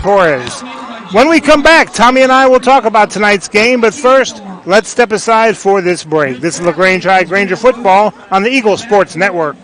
Torres. When we come back, Tommy and I will talk about tonight's game, but first, let's step aside for this break. This is LaGrange High Granger football on the Eagle Sports Network.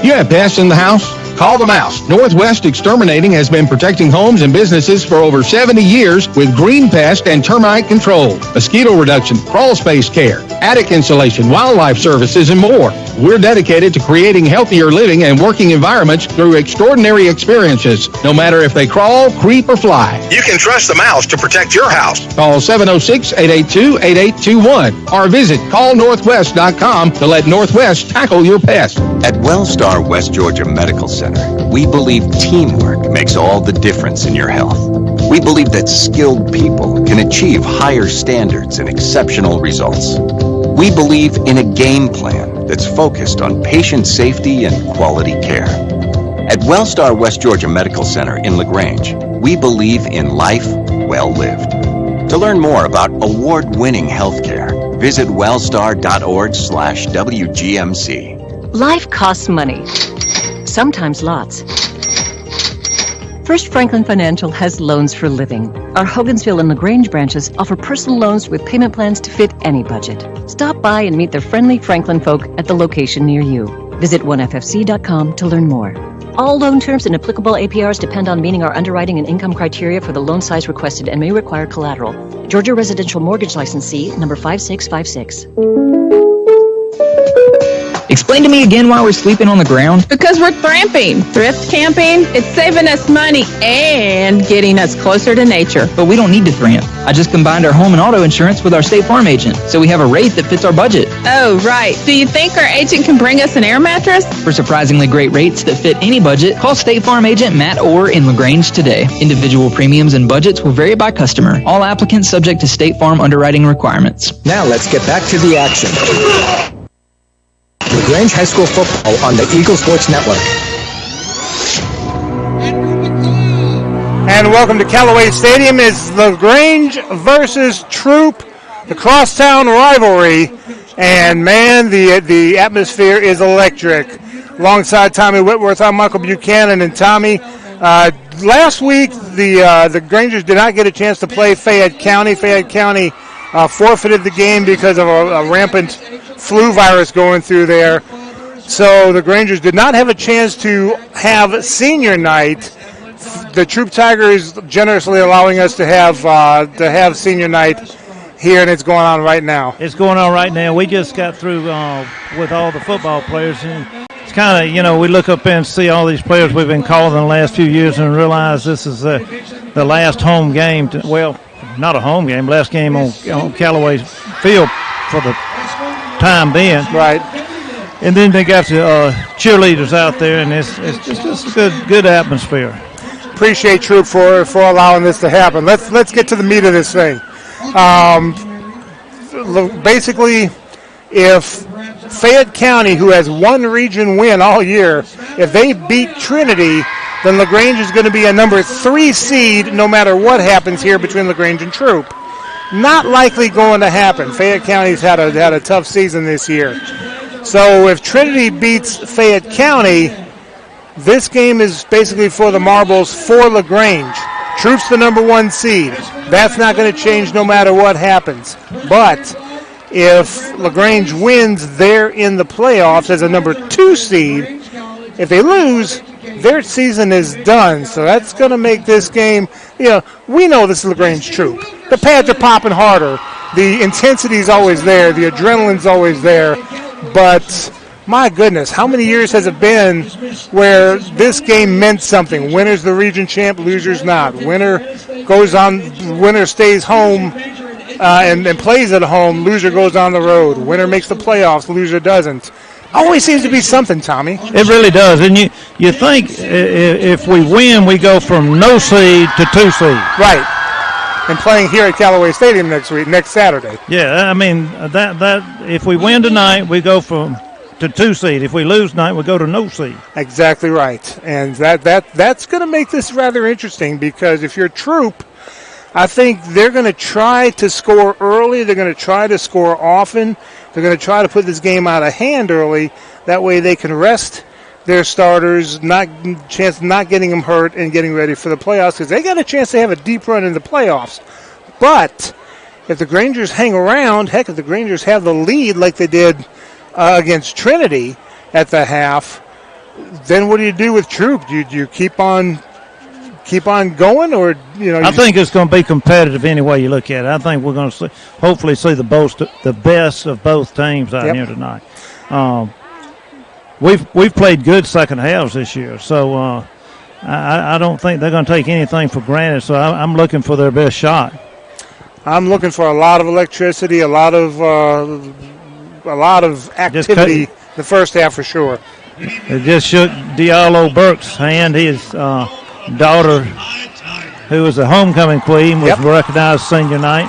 You have pests in the house? Call the Mouse. Northwest Exterminating has been protecting homes and businesses for over 70 years with green pest and termite control, mosquito reduction, crawl space care, attic insulation, wildlife services, and more. We're dedicated to creating healthier living and working environments through extraordinary experiences, no matter if they crawl, creep, or fly. You can trust the Mouse to protect your house. Call 706-882-8821 or visit callnorthwest.com to let Northwest tackle your pest. At Wellstar West Georgia Medical Center, we believe teamwork makes all the difference in your health. We believe that skilled people can achieve higher standards and exceptional results. We believe in a game plan that's focused on patient safety and quality care. At Wellstar West Georgia Medical Center in LaGrange, we believe in life well lived. To learn more about award-winning healthcare, visit wellstar.org/WGMC. Life costs money. Sometimes lots. First Franklin Financial has loans for living. Our Hogansville and LaGrange branches offer personal loans with payment plans to fit any budget. Stop by and meet the friendly Franklin folk at the location near you. Visit onefc.com to learn more. All loan terms and applicable APRs depend on meeting our underwriting and income criteria for the loan size requested and may require collateral. Georgia Residential Mortgage Licensee, number 5656. Explain to me again why we're sleeping on the ground. Because we're thramping. Thrift camping, it's saving us money and getting us closer to nature. But we don't need to tramp. I just combined our home and auto insurance with our State Farm agent, so we have a rate that fits our budget. Oh, right. Do you think our agent can bring us an air mattress? For surprisingly great rates that fit any budget, call State Farm agent Matt Orr in LaGrange today. Individual premiums and budgets will vary by customer. All applicants subject to State Farm underwriting requirements. Now let's get back to the action. LaGrange High School football on the Eagle Sports Network. And welcome to Callaway Stadium. It's LaGrange versus Troup, the crosstown rivalry. And man, the atmosphere is electric. Alongside Tommy Whitworth, I'm Michael Buchanan. And Tommy, last week the Grangers did not get a chance to play Fayette County. Fayette County forfeited the game because of a rampant flu virus going through there. So the Grangers did not have a chance to have senior night. The Troup Tigers generously allowing us to have senior night here, and it's going on right now. It's going on right now. We just got through with all the football players, and it's kind of, we look up and see all these players we've been calling in the last few years and realize this is the last home game. Not a home game, last game on Callaway Field for the time being. Right. And then they got the cheerleaders out there, and it's just a good atmosphere. Appreciate Troup for allowing this to happen. Let's get to the meat of this thing. Basically, if Fayette County, who has one region win all year, if they beat Trinity, then LaGrange is going to be a number 3 seed no matter what happens here between LaGrange and Troup. Not likely going to happen. Fayette County's had a tough season this year. So if Trinity beats Fayette County, this game is basically for the marbles for LaGrange. Troup's the number 1 seed. That's not going to change no matter what happens. But if LaGrange wins, they're in the playoffs as a number 2 seed. If they lose, their season is done. So that's going to make this game, we know this is LaGrange Troup. The pads are popping harder. The intensity's always there. The adrenaline's always there. But my goodness, how many years has it been where this game meant something? Winner's the region champ, loser's not. Winner stays home and plays at home. Loser goes on the road. Winner makes the playoffs, loser doesn't. Always seems to be something, Tommy. It really does. And you think if we win, we go from no seed to 2 seed. Right. And playing here at Callaway Stadium next Saturday. Yeah, I mean, that if we win tonight, we go to 2 seed. If we lose tonight, we go to no seed. Exactly right. And that's going to make this rather interesting because if you're Troup, I think they're going to try to score early. They're going to try to score often. They're going to try to put this game out of hand early. That way they can rest their starters, not getting them hurt and getting ready for the playoffs, because they got a chance to have a deep run in the playoffs. But if the Grangers hang around, heck, if the Grangers have the lead like they did against Trinity at the half, then what do you do with Troup? Do you keep on going, or I think it's going to be competitive any way you look at it. I think we're going to hopefully see the best of both teams out here tonight. We've played good second halves this year, so I don't think they're going to take anything for granted. So I'm looking for their best shot. I'm looking for a lot of electricity, a lot of activity the first half for sure. It just shook Diallo Burke's hand. His daughter, who was a homecoming queen, was recognized senior night.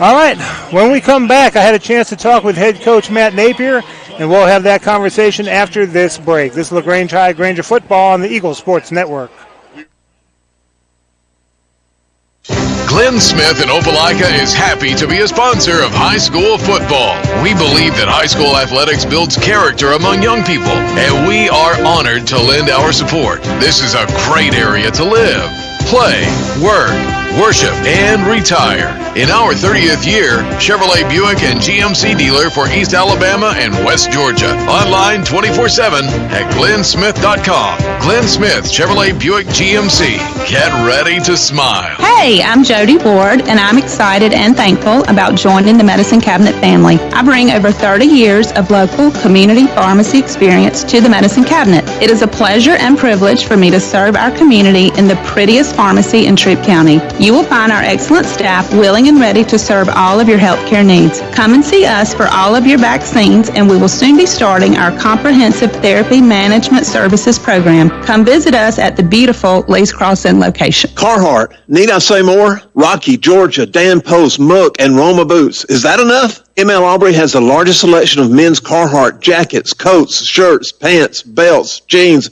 All right, when we come back, I had a chance to talk with head coach Matt Napier, and we'll have that conversation after this break. This is LaGrange High Granger football on the Eagle Sports Network. Glenn Smith in Opelika is happy to be a sponsor of high school football. We believe that high school athletics builds character among young people, and we are honored to lend our support. This is a great area to live, play, work, worship, and retire. In our 30th year, Chevrolet Buick and GMC dealer for East Alabama and West Georgia. Online 24/7 at glennsmith.com. Glenn Smith Chevrolet Buick GMC. Get ready to smile. Hey, I'm Jody Ward, and I'm excited and thankful about joining the Medicine Cabinet family. I bring over 30 years of local community pharmacy experience to the Medicine Cabinet. It is a pleasure and privilege for me to serve our community in the prettiest pharmacy in Troup County. You will find our excellent staff willing and ready to serve all of your healthcare needs. Come and see us for all of your vaccines, and we will soon be starting our comprehensive therapy management services program. Come visit us at the beautiful Lee's Crossing location. Carhartt, need I say more? Rocky, Georgia, Dan Post, Mook, and Roma Boots. Is that enough? ML Aubrey has the largest selection of men's Carhartt jackets, coats, shirts, pants, belts, jeans,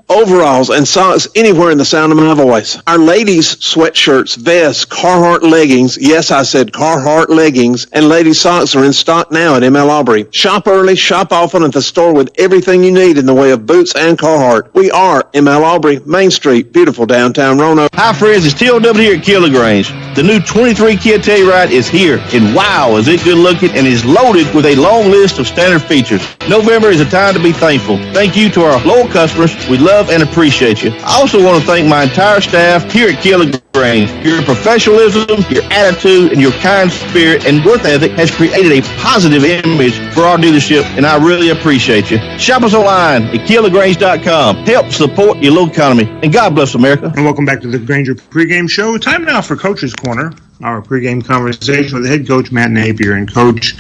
overalls, and socks anywhere in the sound of my voice. Our ladies' sweatshirts, vests, Carhartt leggings, yes, I said Carhartt leggings, and ladies' socks are in stock now at ML Aubrey. Shop early, shop often at the store with everything you need in the way of boots and Carhartt. We are ML Aubrey, Main Street, beautiful downtown Roanoke. Hi friends, it's TLW here at LaGrange. The new 23 Kia Telluride is here, and wow, is it good looking and is loaded with a long list of standard features. November is a time to be thankful. Thank you to our loyal customers. We love and appreciate you. I also want to thank my entire staff here at LaGrange. Your professionalism, your attitude, and your kind spirit and work ethic has created a positive image for our dealership, and I really appreciate you. Shop us online at KiaLaGrange.com. Help support your local economy, and God bless America. And welcome back to the Granger pregame show. Time now for Coach's Corner, our pregame conversation with head coach Matt Napier. And Coach,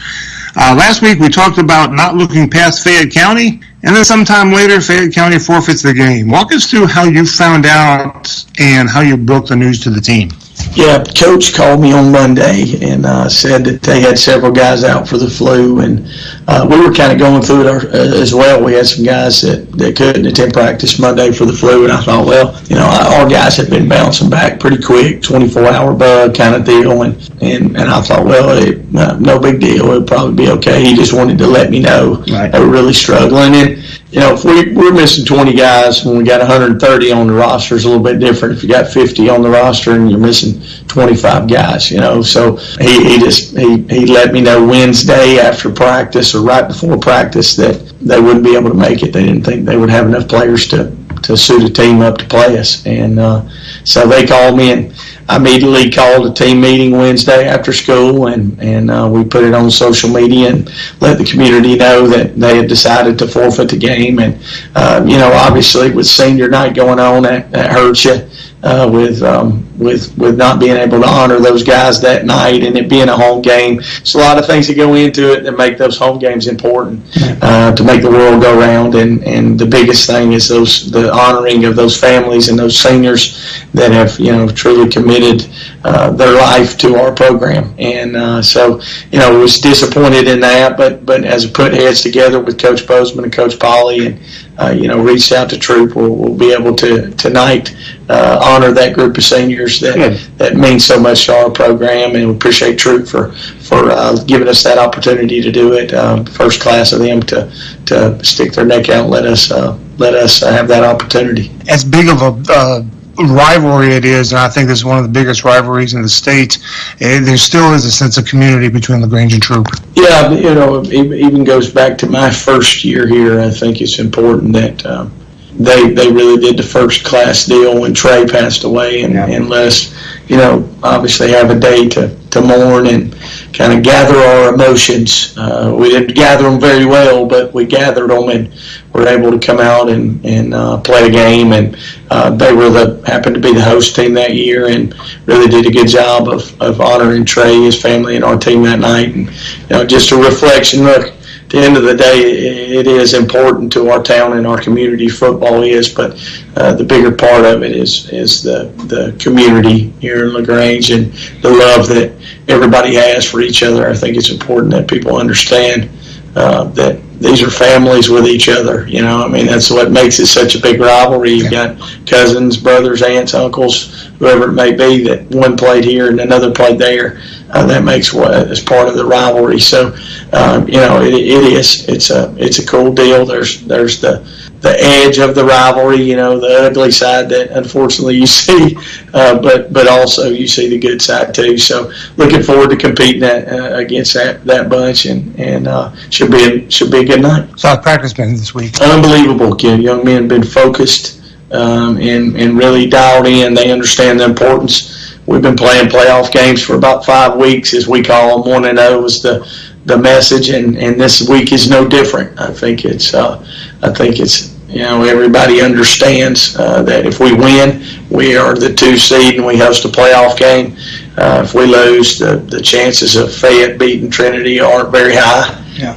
last week we talked about not looking past Fayette County, and then sometime later Fayette County forfeits the game. Walk us through how you found out and how you broke the news to the team. Yeah, Coach called me on Monday and said that they had several guys out for the flu, and we were kind of going through it as well. We had some guys that couldn't attend practice Monday for the flu, and I thought, well, our guys have been bouncing back pretty quick, 24-hour bug kind of deal, and I thought, well, no big deal. It'll probably be okay. He just wanted to let me know they were really struggling. And, if we're missing 20 guys when we got 130 on the roster, it's a little bit different. If you got 50 on the roster and you're missing 25 guys, so he let me know Wednesday after practice or right before practice that they wouldn't be able to make it. They didn't think they would have enough players to suit a team up to play us. And so they called me, and I immediately called a team meeting Wednesday after school, and we put it on social media and let the community know that they had decided to forfeit the game. And, obviously with senior night going on, that hurts you. With not being able to honor those guys that night and it being a home game. It's a lot of things that go into it that make those home games important to make the world go round. And the biggest thing is the honoring of those families and those seniors that have truly committed their life to our program. And so was disappointed in that, but as we put heads together with Coach Bozeman and Coach Polly, and reached out to Troup. We'll be able to tonight honor that group of seniors that means so much to our program, and we appreciate Troup for giving us that opportunity to do it. First class of them to stick their neck out and let us have that opportunity. As big of a rivalry it is, and I think this is one of the biggest rivalries in the state, there still is a sense of community between LaGrange and Troup. Yeah, it even goes back to my first year here. I think it's important that they really did the first class deal when Trey passed away, and let us, obviously have a day to mourn and kind of gather our emotions. We didn't gather them very well, but we gathered them and were able to come out and play a game. And they happened to be the host team that year and really did a good job of honoring Trey, his family, and our team that night. And just a reflection. Look, at the end of the day, it is important to our town and our community. Football is, but the bigger part of it is the community here in LaGrange and the love that everybody has for each other. I think it's important that people understand that these are families with each other. That's what makes it such a big rivalry. You've got cousins, brothers, aunts, uncles, whoever it may be, that one played here and another played there. That makes what is part of the rivalry. So, it's a cool deal. There's the edge of the rivalry, the ugly side that unfortunately you see, but also you see the good side too. So looking forward to competing against that bunch, and should be a good night. So how's practice been this week? Unbelievable, kid. Young men been focused and really dialed in. They understand the importance. We've been playing playoff games for about 5 weeks, as we call them. 1-0 was the message, and this week is no different. I think it's everybody understands that if we win, we are the 2 seed and we host a playoff game. If we lose, the chances of Fayette beating Trinity aren't very high. Yeah.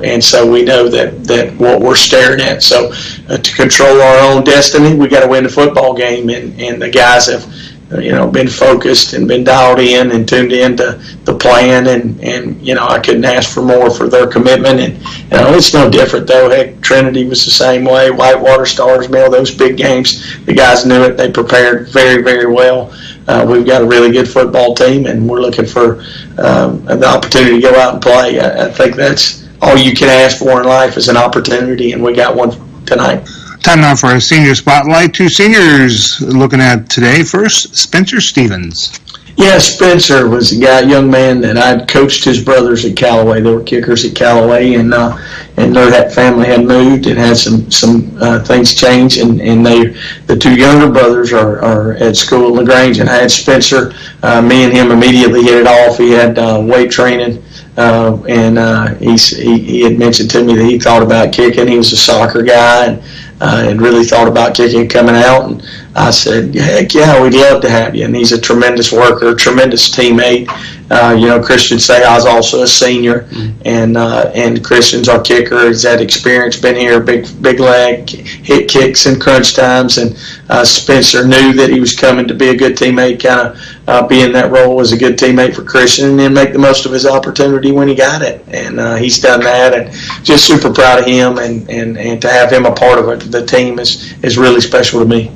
And so we know that what we're staring at. So to control our own destiny, we got to win the football game, and the guys have been focused and been dialed in and tuned in to the plan, and I couldn't ask for more for their commitment. And it's no different though. Heck, Trinity was the same way. Whitewater, Stars Mill, those big games, the guys knew it. They prepared very, very well. We've got a really good football team, and we're looking for the opportunity to go out and play. I think that's all you can ask for in life is an opportunity, and we got one tonight. Time now for our senior spotlight. 2 seniors looking at today. First, Spencer Stevens. Yeah, Spencer was a young man that I'd coached his brothers at Callaway. They were kickers at Callaway, and that family had moved and had some things change, and the 2 younger brothers are at school at LaGrange, and I had Spencer. Me and him immediately hit it off. He had weight training. And he had mentioned to me that he thought about kicking. He was a soccer guy and really thought about kicking and coming out. And I said, heck yeah, we'd love to have you. And he's a tremendous worker, tremendous teammate. Christian Sayas also a senior, and Christian's our kicker. He's had experience, been here, big leg, hit kicks in crunch times. And Spencer knew that he was coming to be a good teammate, kind of be in that role as a good teammate for Christian, and then make the most of his opportunity when he got it. And he's done that, and just super proud of him, and to have him a part of the team is really special to me.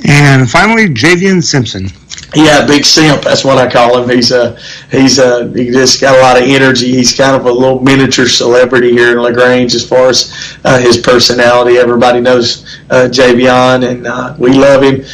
And finally, Javian Simpson. Yeah, Big Simp. That's what I call him. He just got a lot of energy. He's kind of a little miniature celebrity here in LaGrange as far as his personality. Everybody knows Javion, and we love him.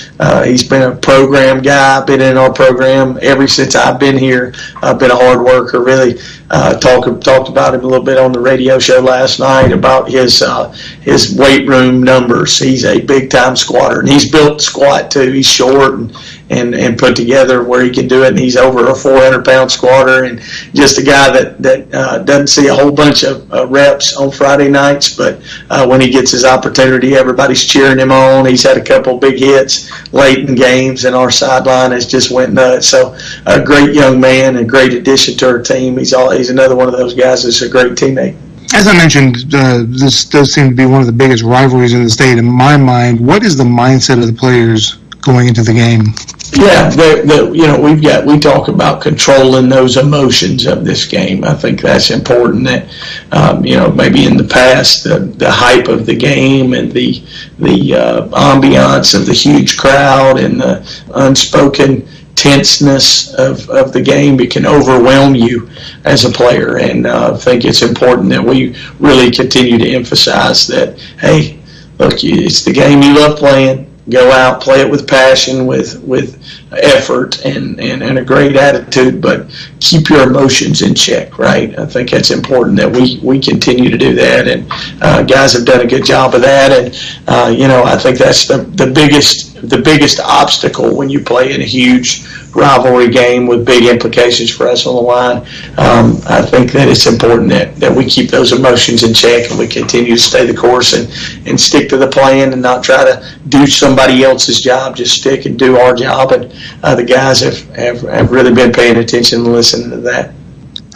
He's been a program guy. Been in our program ever since I've been here. Been a hard worker. Really talked about him a little bit on the radio show last night about his weight room numbers. He's a big time squatter, and he's built to squat too. He's short and put together where he can do it, and he's over a 400-pound squatter, and just a guy that doesn't see a whole bunch of reps on Friday nights, but when he gets his opportunity, everybody's cheering him on. He's had a couple big hits late in games, and our sideline has just went nuts. So a great young man and great addition to our team. He's another one of those guys that's a great teammate. As I mentioned, this does seem to be one of the biggest rivalries in the state. In my mind, what is the mindset of the players going into the game. Yeah, we talk about controlling those emotions of this game. I think that's important. That maybe in the past the hype of the game and the ambiance of the huge crowd and the unspoken tenseness of the game, it can overwhelm you as a player. And I think it's important that we really continue to emphasize that, hey, look, it's the game you love playing. Go out, play it with passion, with effort, and a great attitude, but keep your emotions in check, right? I think it's important that we continue to do that, and guys have done a good job of that. And I think that's the biggest obstacle when you play in a huge rivalry game with big implications for us on the line. I think that it's important that we keep those emotions in check and we continue to stay the course and stick to the plan and not try to do somebody else's job, just stick and do our job. And the guys have really been paying attention and listening to that.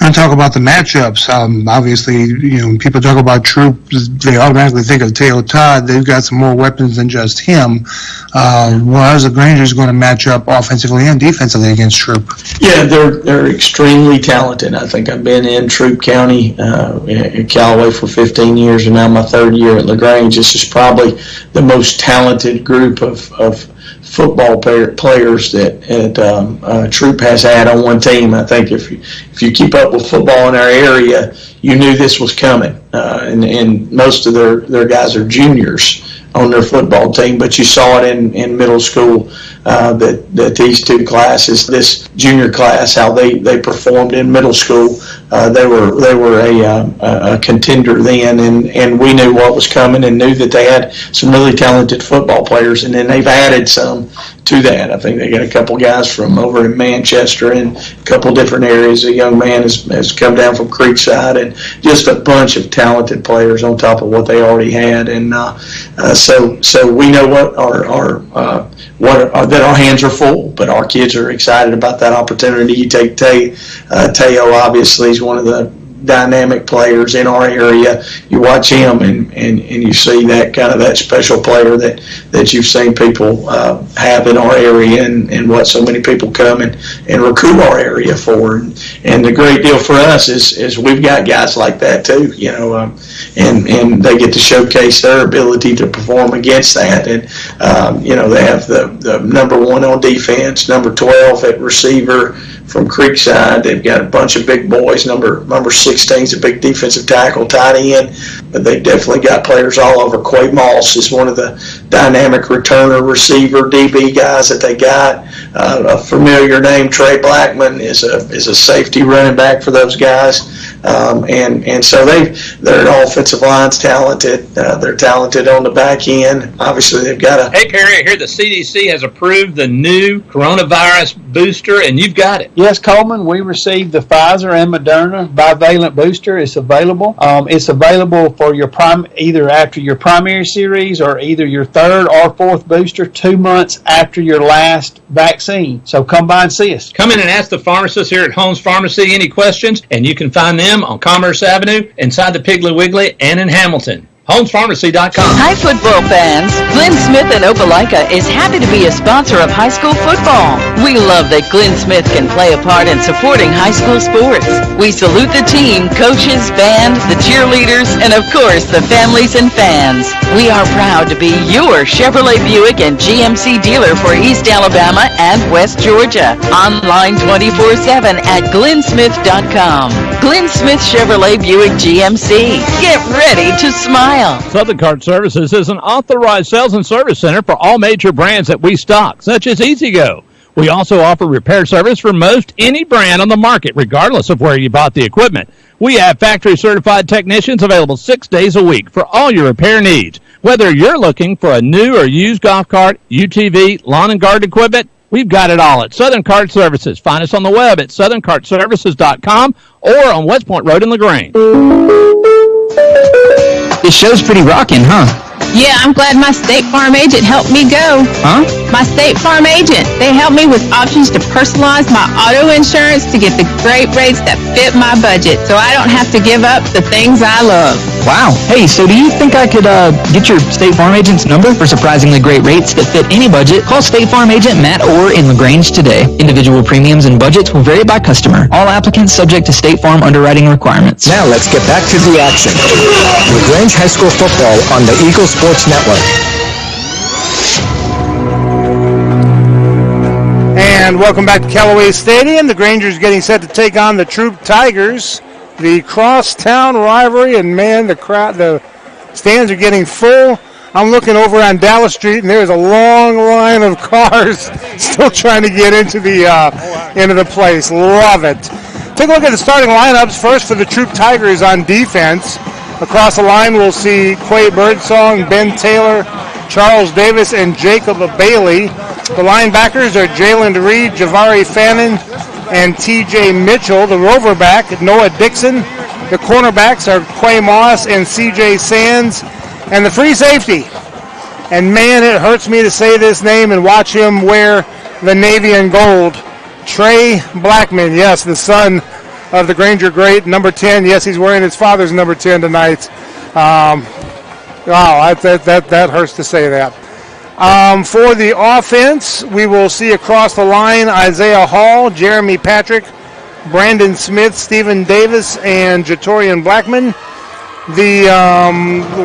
I talk about the matchups. Obviously, when people talk about Troup, they automatically think of Teo Todd. They've got some more weapons than just him. Whereas the Rangers going to match up offensively and defensively against Troup. Yeah, they're extremely talented. I think I've been in Troup County in Callaway for 15 years, and now my third year at LaGrange. This is probably the most talented group of football players that Troup has had on one team. I think if you keep up with football in our area, you knew this was coming. And most of their guys are juniors on their football team, but you saw it in middle school that these two classes, this junior class, how they performed in middle school. They were a contender then, and we knew what was coming and knew that they had some really talented football players, and then they've added some to that. I think they got a couple guys from over in Manchester and a couple different areas. A young man has come down from Creekside, and just a bunch of talented players on top of what they already had. And so we know that our hands are full, but our kids are excited about that opportunity. You take Teo, obviously, he's one of the dynamic players in our area. You watch him and you see that kind of that special player that you've seen people have in our area and what so many people come and recruit our area for. And the great deal for us is we've got guys like that too, and they get to showcase their ability to perform against that. And they have the number 1 on defense, number 12 at receiver from Creekside. They've got a bunch of big boys. Number 16 is a big defensive tackle, tight end. But they definitely got players all over. Quay Moss is one of the dynamic returner, receiver, DB guys that they got. A familiar name, Trey Blackman, is a safety running back for those guys. And so their offensive line's talented. They're talented on the back end. Obviously, they've got a... Hey, Perry, I hear the CDC has approved the new coronavirus booster, and you've got it. Yes, Coleman, we received the Pfizer and Moderna bivalent booster. It's available. It's available for your either after your primary series or either your third or fourth booster 2 months after your last vaccine. So come by and see us. Come in and ask the pharmacist here at Holmes Pharmacy any questions, and you can find them on Commerce Avenue, inside the Piggly Wiggly, and in Hamilton. HolmesPharmacy.com. Hi, football fans. Glenn Smith in Opelika is happy to be a sponsor of high school football. We love that Glenn Smith can play a part in supporting high school sports. We salute the team, coaches, band, the cheerleaders, and of course, the families and fans. We are proud to be your Chevrolet Buick and GMC dealer for East Alabama and West Georgia. Online 24/7 at glennsmith.com. Glenn Smith Chevrolet Buick GMC. Get ready to smile. Southern Cart Services is an authorized sales and service center for all major brands that we stock, such as E-Z-Go. We also offer repair service for most any brand on the market, regardless of where you bought the equipment. We have factory-certified technicians available 6 days a week for all your repair needs. Whether you're looking for a new or used golf cart, UTV, lawn and garden equipment, we've got it all at Southern Cart Services. Find us on the web at southerncartservices.com or on West Point Road in LaGrange. This show's pretty rocking, huh? Yeah, I'm glad my State Farm agent helped me go. Huh? My State Farm agent. They helped me with options to personalize my auto insurance to get the great rates that fit my budget so I don't have to give up the things I love. Wow. Hey, so do you think I could get your State Farm agent's number for surprisingly great rates that fit any budget? Call State Farm agent Matt Orr in LaGrange today. Individual premiums and budgets will vary by customer. All applicants subject to State Farm underwriting requirements. Now let's get back to the action. LaGrange High School football on the Eagle Sports Network. And welcome back to Callaway Stadium. The Grangers getting set to take on the Troup Tigers. The crosstown rivalry, and man, the stands are getting full. I'm looking over on Dallas Street, and there's a long line of cars still trying to get into the place. Love it. Take a look at the starting lineups. First for the Troup Tigers on defense. Across the line, we'll see Quay Birdsong, Ben Taylor, Charles Davis, and Jacob Bailey. The linebackers are Jalen Reed, Javari Fannin, and T.J. Mitchell. The roverback, Noah Dixon. The cornerbacks are Quay Moss and C.J. Sands. And the free safety. And man, it hurts me to say this name and watch him wear the navy and gold. Trey Blackman, yes, the son of the Granger great, number 10. Yes, he's wearing his father's number 10 tonight. Wow, that hurts to say that. For the offense, we will see across the line Isaiah Hall, Jeremy Patrick, Brandon Smith, Stephen Davis, and Jatorian Blackman. The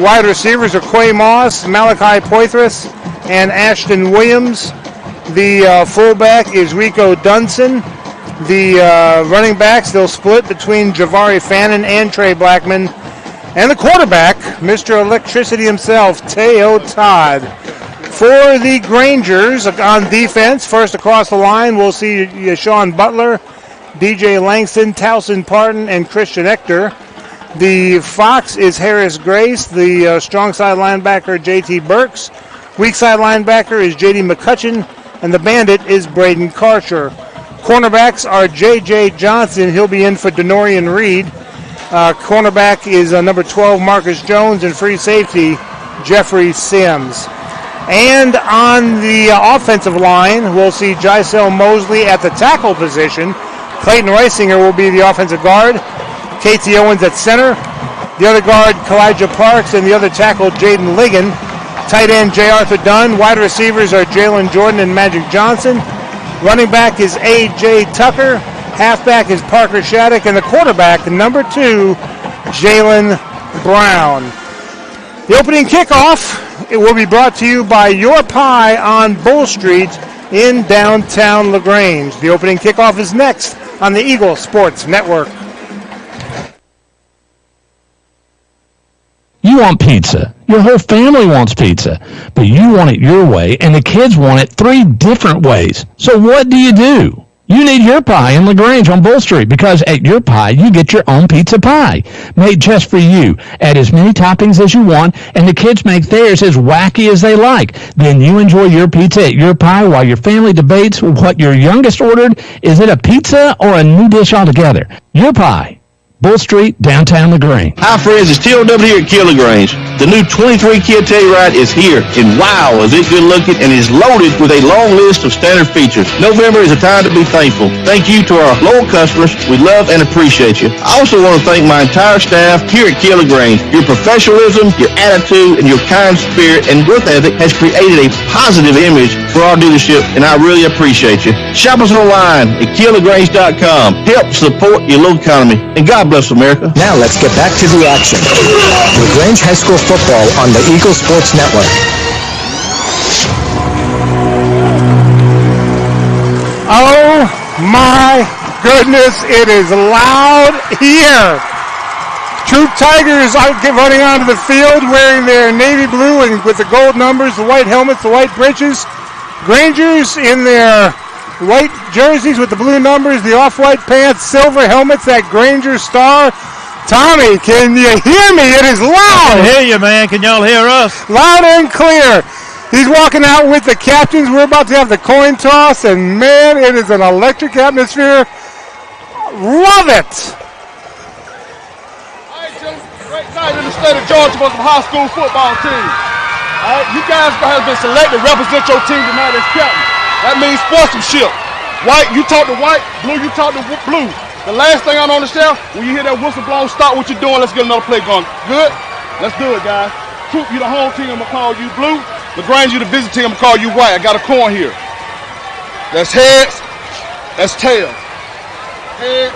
wide receivers are Quay Moss, Malachi Poitras, and Ashton Williams. The fullback is Rico Dunson. The running backs, they'll split between Javari Fannin and Trey Blackman. And the quarterback, Mr. Electricity himself, Teo Todd. For the Grangers on defense, first across the line, we'll see Sean Butler, DJ Langston, Towson Parton, and Christian Ector. The Fox is Harris Grace. The strong side linebacker, J.T. Burks. Weak side linebacker is J.D. McCutcheon. And the bandit is Braden Karcher. Cornerbacks are J.J. Johnson. He'll be in for Denorian Reed. Cornerback is number 12, Marcus Jones. And free safety, Jeffrey Sims. And on the offensive line, we'll see Giselle Mosley at the tackle position. Clayton Reisinger will be the offensive guard. Katie Owens at center. The other guard, Kalijah Parks, and the other tackle, Jaden Ligon. Tight end, J. Arthur Dunn. Wide receivers are Jalen Jordan and Magic Johnson. Running back is A.J. Tucker. Halfback is Parker Shattuck. And the quarterback, number 2, Jalen Brown. The opening kickoff, it will be brought to you by Your Pie on Bull Street in downtown LaGrange. The opening kickoff is next on the Eagle Sports Network. You want pizza. Your whole family wants pizza. But you want it your way, and the kids want it 3 different ways. So what do? You need Your Pie in LaGrange on Bull Street, because at Your Pie, you get your own pizza pie, made just for you. Add as many toppings as you want, and the kids make theirs as wacky as they like. Then you enjoy your pizza at Your Pie while your family debates what your youngest ordered. Is it a pizza or a new dish altogether? Your Pie, Bull Street, downtown LaGrange. Hi, friends. It's TOW here at LaGrange. The new 23 Kia Telluride is here, and wow, is it good looking and is loaded with a long list of standard features. November is a time to be thankful. Thank you to our loyal customers. We love and appreciate you. I also want to thank my entire staff here at LaGrange. Your professionalism, your attitude, and your kind spirit and work ethic has created a positive image for our dealership, and I really appreciate you. Shop us online at KiaLaGrange.com. Help support your local economy, and God bless America. Now let's get back to the action. LaGrange High School football on the Eagle Sports Network. Oh my goodness, it is loud here. Troup Tigers out running onto the field wearing their navy blue and with the gold numbers, the white helmets, the white breeches. Grangers in their white jerseys with the blue numbers, the off-white pants, silver helmets, that Granger star. Tommy, can you hear me? It is loud. I can hear you, man. Can y'all hear us? Loud and clear. He's walking out with the captains. We're about to have the coin toss, and man, it is an electric atmosphere. Love it. All right, gentlemen, great night in the state of Georgia for some high school football team. All right, you guys have been selected to represent your team tonight as captain. That means sportsmanship. White, you talk to white. Blue, you talk to blue. The last thing I don't understand, when you hear that whistle blown, stop what you're doing. Let's get another play going. Good? Let's do it, guys. Troup, you the home team, I'm going to call you blue. LaGrange, you the visit team, I'm going to call you white. I got a coin here. That's heads. That's tails. Head,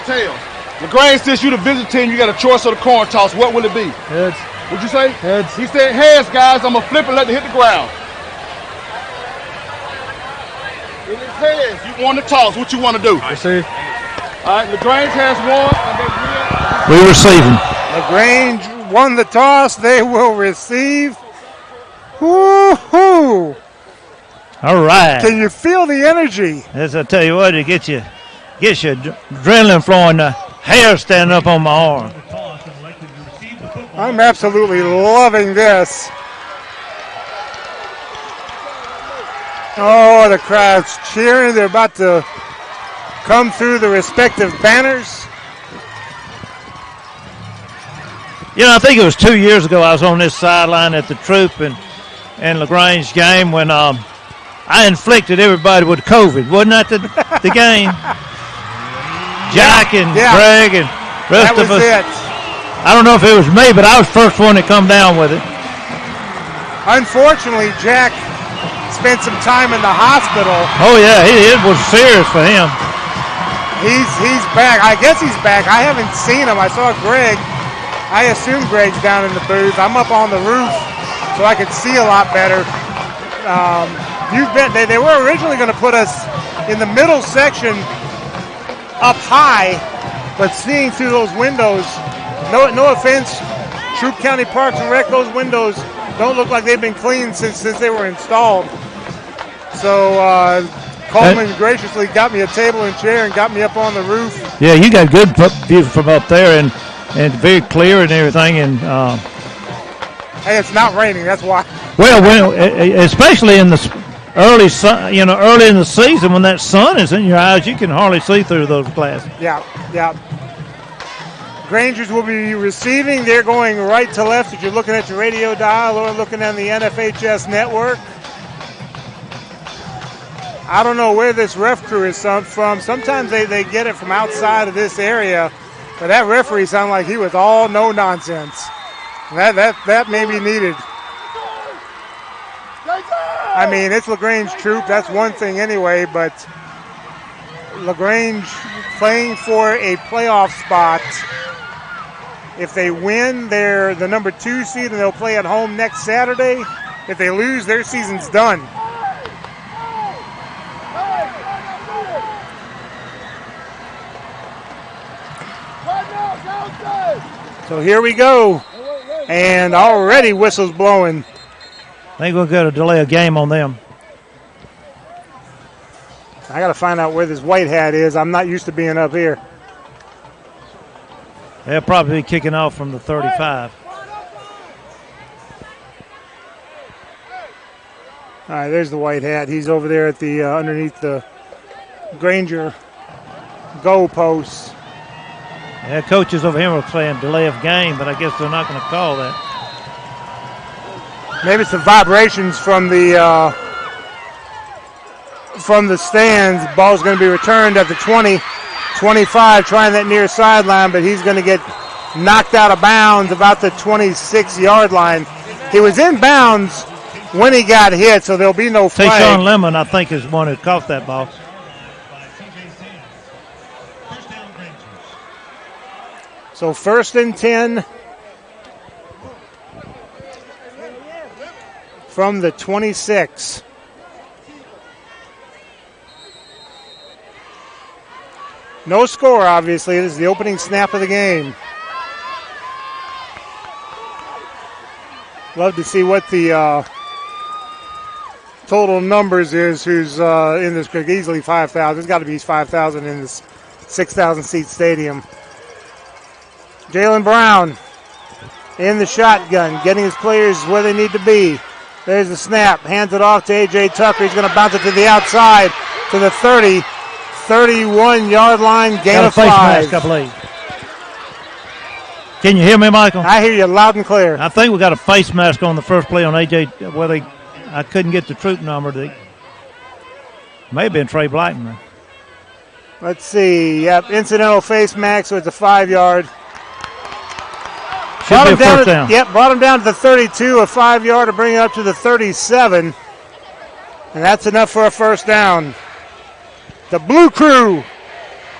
tails. LaGrange, since you the visit team, you got a choice of the coin toss. What will it be? Heads. What'd you say? Heads. He said heads, guys. I'm going to flip it, let it hit the ground. It is heads. You want to toss. What you want to do? Receive. All right, LaGrange has won, and they We receive him. LaGrange won the toss. They will receive. Woo-hoo! All right. Can you feel the energy? As I tell you what, it gets your adrenaline flowing, the hair standing up on my arm. I'm absolutely loving this. Oh, the crowd's cheering. They're about to come through the respective banners. You know, I think it was 2 years ago I was on this sideline at the Troup and LaGrange game when I inflicted everybody with COVID. Wasn't that the game? Jack and Greg and rest of us. That was it. I don't know if it was me, but I was the first one to come down with it. Unfortunately, Jack spent some time in the hospital. Oh, yeah, it was serious for him. He's back. I guess he's back. I haven't seen him. I saw Greg. I assume Greg's down in the booth. I'm up on the roof so I could see a lot better. They were originally going to put us in the middle section up high, but seeing through those windows, no offense, Troup County Parks and Rec, those windows don't look like they've been cleaned since they were installed. So Coleman graciously got me a table and chair and got me up on the roof. Yeah, you got good view from up there and very clear and everything. And hey, it's not raining. That's why. Well, especially in the early sun, early in the season when that sun is in your eyes, you can hardly see through those glasses. Yeah. Grangers will be receiving. They're going right to left if you're looking at your radio dial or looking on the NFHS network. I don't know where this ref crew is from. Sometimes they get it from outside of this area, but that referee sounded like he was all no nonsense. That may be needed. I mean, it's LaGrange Troup. That's one thing anyway, but LaGrange playing for a playoff spot. If they win, they're the number 2 seed, and they'll play at home next Saturday. If they lose, their season's done. So here we go, and already whistles blowing. I think we'll get a delay of game on them. I got to find out where this white hat is. I'm not used to being up here. They'll probably be kicking off from the 35. All right, there's the white hat. He's over there at the underneath the Granger goal posts. Yeah, coaches over here were saying delay of game, but I guess they're not going to call that. Maybe it's the vibrations from the stands. Ball's going to be returned at the 20-25, trying that near sideline, but he's going to get knocked out of bounds about the 26-yard line. He was in bounds when he got hit, so there'll be no flag. Tayshawn Lemon, I think, is one who caught that ball. So 1st and 10 from the 26. No score, obviously. This is the opening snap of the game. Love to see what the total numbers is, who's in this. Easily 5,000. There's got to be 5,000 in this 6,000-seat stadium. Jalen Brown in the shotgun, getting his players where they need to be. There's the snap, hands it off to A.J. Tucker. He's going to bounce it to the outside, to the 30, 31-yard line, gain of 5. Mask, I believe. Can you hear me, Michael? I hear you loud and clear. I think we got a face mask on the first play on A.J. I couldn't get the Troup number. May have been Trey Blackman. Let's see. Yep, incidental face mask, so it's a 5-yard. Should be a first down. Yep, brought him down to the 32, a 5-yard to bring it up to the 37. And that's enough for a first down. The Blue Crew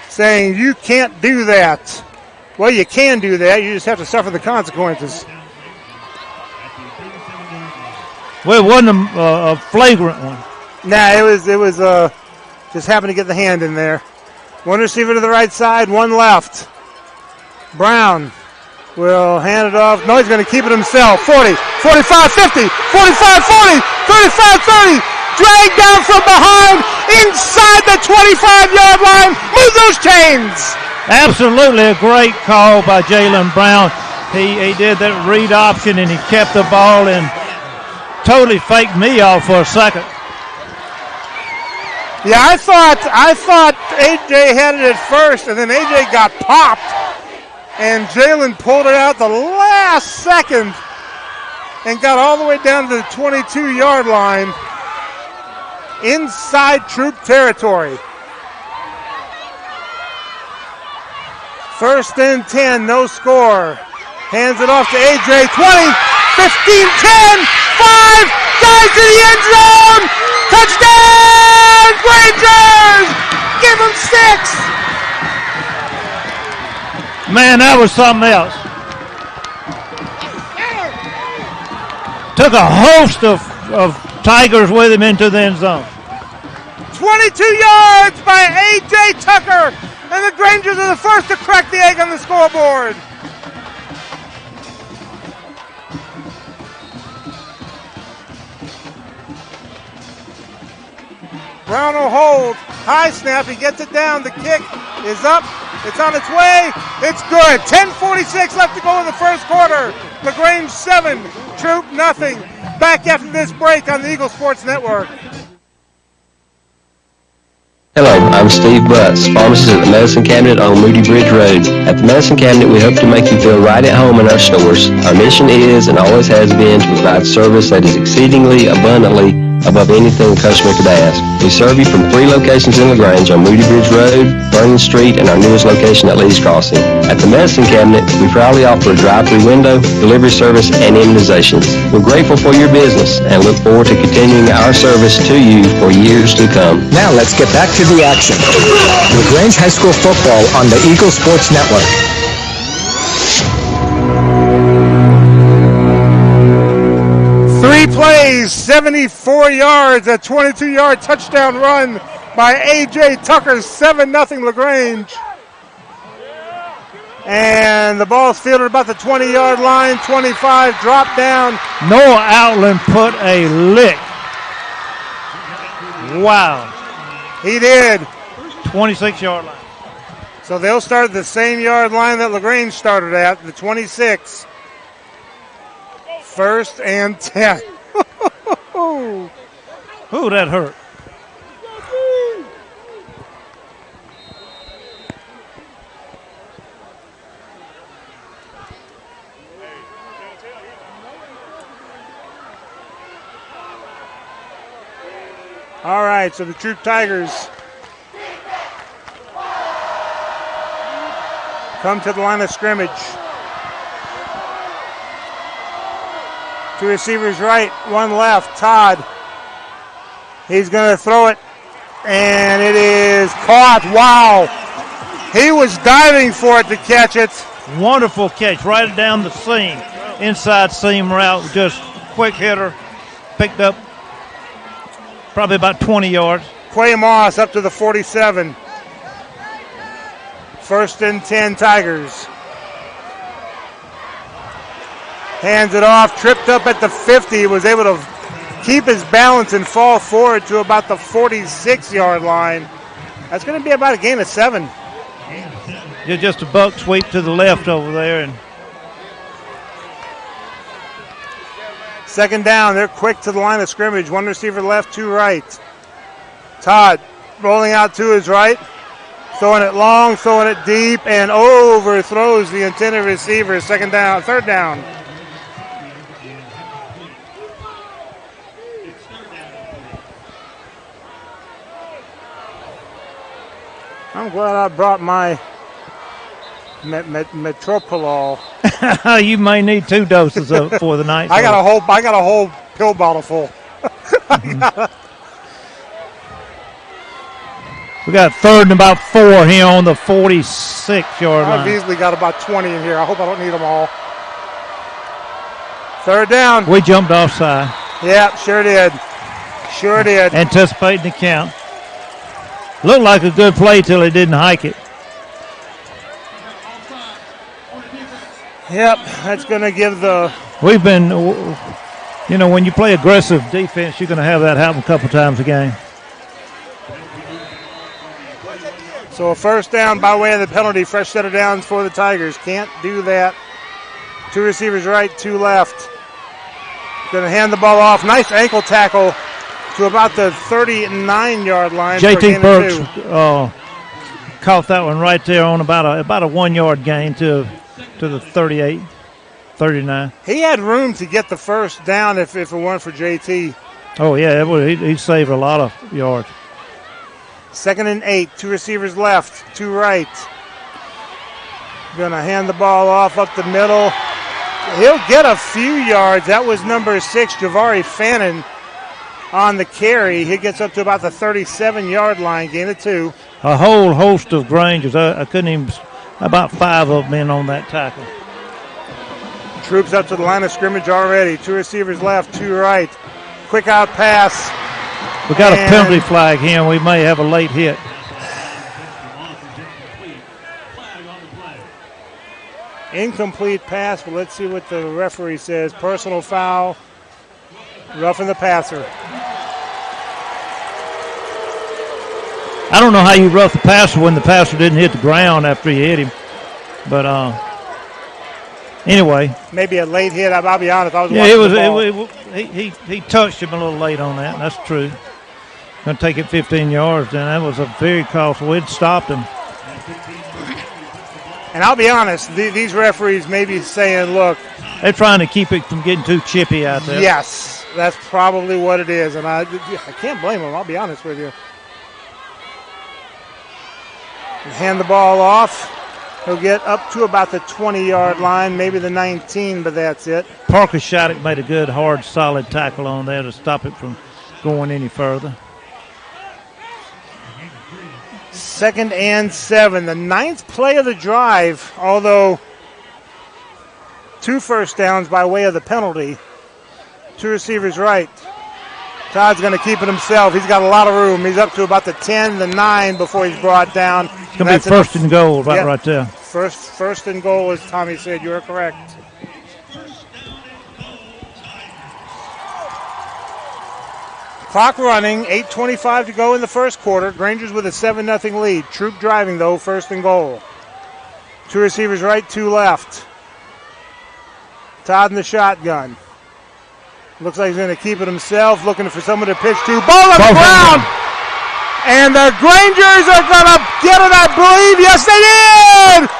saying you can't do that. Well, you can do that. You just have to suffer the consequences. Well, it wasn't a flagrant one. Nah, it was just happened to get the hand in there. One receiver to the right side, one left. Brown will hand it off. No, he's going to keep it himself. 40, 45, 50, 45, 40, 35, 30. Dragged down from behind, inside the 25-yard line. Move those chains. Absolutely a great call by Jalen Brown. He did that read option, and he kept the ball and totally faked me off for a second. Yeah, I thought AJ had it at first, and then AJ got popped, and Jalen pulled it out the last second and got all the way down to the 22-yard line inside Troup territory. First and 10, no score. Hands it off to AJ, 20, 15, 10, 5, dives to the end zone. Touchdown, Rangers! Give them 6. Man, that was something else. Took a host of Tigers with him into the end zone. 22 yards by A.J. Tucker, and the Grangers are the first to crack the egg on the scoreboard. Brown will hold. High snap. He gets it down. The kick is up. It's on its way. It's good. 10:46 left to go in the first quarter. LaGrange 7, Troup nothing. Back after this break on the Eagle Sports Network. Hello, I'm Steve Butts, pharmacist at the Medicine Cabinet on Moody Bridge Road. At the Medicine Cabinet, we hope to make you feel right at home in our stores. Our mission is and always has been to provide service that is exceedingly abundantly above anything a customer could ask. We serve you from 3 locations in LaGrange on Moody Bridge Road, Vernon Street, and our newest location at Lee's Crossing. At the Medicine Cabinet, we proudly offer a drive-through window, delivery service, and immunizations. We're grateful for your business and look forward to continuing our service to you for years to come. Now let's get back to the action. LaGrange High School football on the Eagle Sports Network. 3 plays, 74 yards, a 22-yard touchdown run by A.J. Tucker, 7-0 LaGrange. And the ball's fielded about the 20-yard line, 25, drop down. Noah Outland put a lick. Wow. He did. 26-yard line. So they'll start at the same yard line that LaGrange started at, the 26. First and 10. Ooh, that hurt. All right, so the Troup Tigers come to the line of scrimmage. 2 receivers right, 1 left. Todd. He's going to throw it, and it is caught. Wow. He was diving for it to catch it. Wonderful catch right down the seam. Inside seam route, just quick hitter. Picked up probably about 20 yards. Quay Moss up to the 47. First and 10 Tigers. Hands it off, tripped up at the 50, was able to keep his balance and fall forward to about the 46-yard line. That's going to be about a gain of 7. Just a buck sweep to the left over there. And second down, they're quick to the line of scrimmage. 1 receiver left, 2 right. Todd rolling out to his right, throwing it long, throwing it deep, and overthrows the intended receiver. Third down. I'm glad I brought my Metropolol. You may need 2 doses of for the night. I got a whole pill bottle full. We got 3rd and about 4 here on the 46-yard line. I've easily got about 20 in here. I hope I don't need them all. 3rd down. We jumped offside. Yeah, sure did. Sure did. Anticipating the count. Looked like a good play till he didn't hike it. Yep, that's going to give the... We've been, when you play aggressive defense, you're going to have that happen a couple times a game. So a 1st down by way of the penalty. Fresh set of downs for the Tigers. Can't do that. 2 receivers right, 2 left. Going to hand the ball off. Nice ankle tackle to about the 39-yard line. JT Burks caught that one right there on about a 1-yard gain to the 38, 39. He had room to get the 1st down if it weren't for JT. Oh, yeah, he'd saved a lot of yards. 2nd and 8, 2 receivers left, 2 right. Going to hand the ball off up the middle. He'll get a few yards. That was number 6, Javari Fannin, on the carry. He gets up to about the 37-yard line, gain of 2. A whole host of Grangers. I couldn't even, about 5 of them in on that tackle. Troups up to the line of scrimmage already. 2 receivers left, 2 right. Quick out pass. We got a penalty flag here, and we may have a late hit. Incomplete pass, but let's see what the referee says. Personal foul, roughing the passer. I don't know how you rough the passer when the passer didn't hit the ground after he hit him. But anyway. Maybe a late hit, I'll be honest. I was he touched him a little late on that. That's true. Going to take it 15 yards, and that was a very costly. We'd stopped him. And I'll be honest, these referees may be saying, look. They're trying to keep it from getting too chippy out there. Yes, that's probably what it is. And I can't blame them, I'll be honest with you. Hand the ball off. He'll get up to about the 20-yard line, maybe the 19, but that's it. Parker Shattuck made a good, hard, solid tackle on there to stop it from going any further. 2nd and 7, the 9th play of the drive, although 2 first downs by way of the penalty. 2 receivers right. Todd's going to keep it himself. He's got a lot of room. He's up to about the 10, the 9 before he's brought down. It's going to be 1st and goal right there. First and goal, as Tommy said. You're correct. Clock running, 8:25 to go in the first quarter. Grangers with a 7-0 lead. Troup driving, though, 1st and goal. 2 receivers right, 2 left. Todd in the shotgun. Looks like he's going to keep it himself, looking for someone to pitch to. Ball on the ground! And the Grangers are going to get it, I believe. Yes, they did!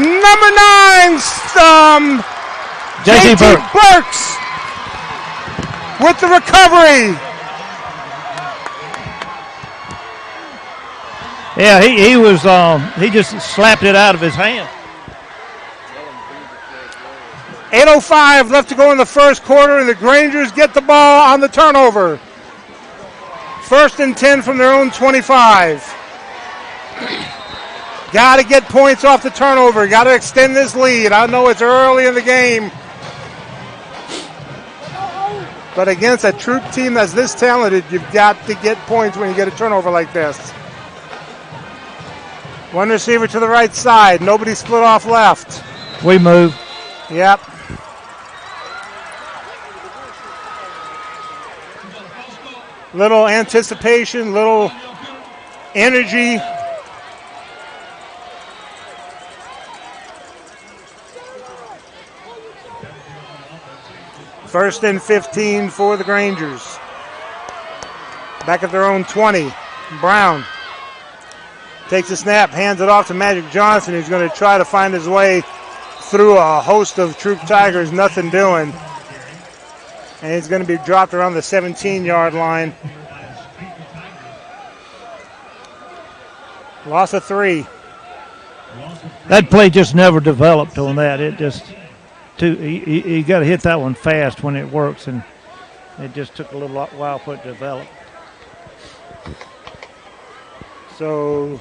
Number 9, JT Burks with the recovery. Yeah, he just slapped it out of his hand. 8:05 left to go in the first quarter, and the Grangers get the ball on the turnover. 1st and 10 from their own 25. Got to get points off the turnover. Got to extend this lead. I know it's early in the game, but against a Troup team that's this talented, you've got to get points when you get a turnover like this. 1 receiver to the right side. Nobody split off left. We move. Yep. Little anticipation, little energy. First and 15 for the Grangers. Back at their own 20. Brown takes a snap, hands it off to Magic Johnson, who's going to try to find his way through a host of Troup Tigers, nothing doing. And he's going to be dropped around the 17-yard line. Loss of 3. That play just never developed on that. It just you got to hit that one fast when it works, and it just took a little while for it to develop. So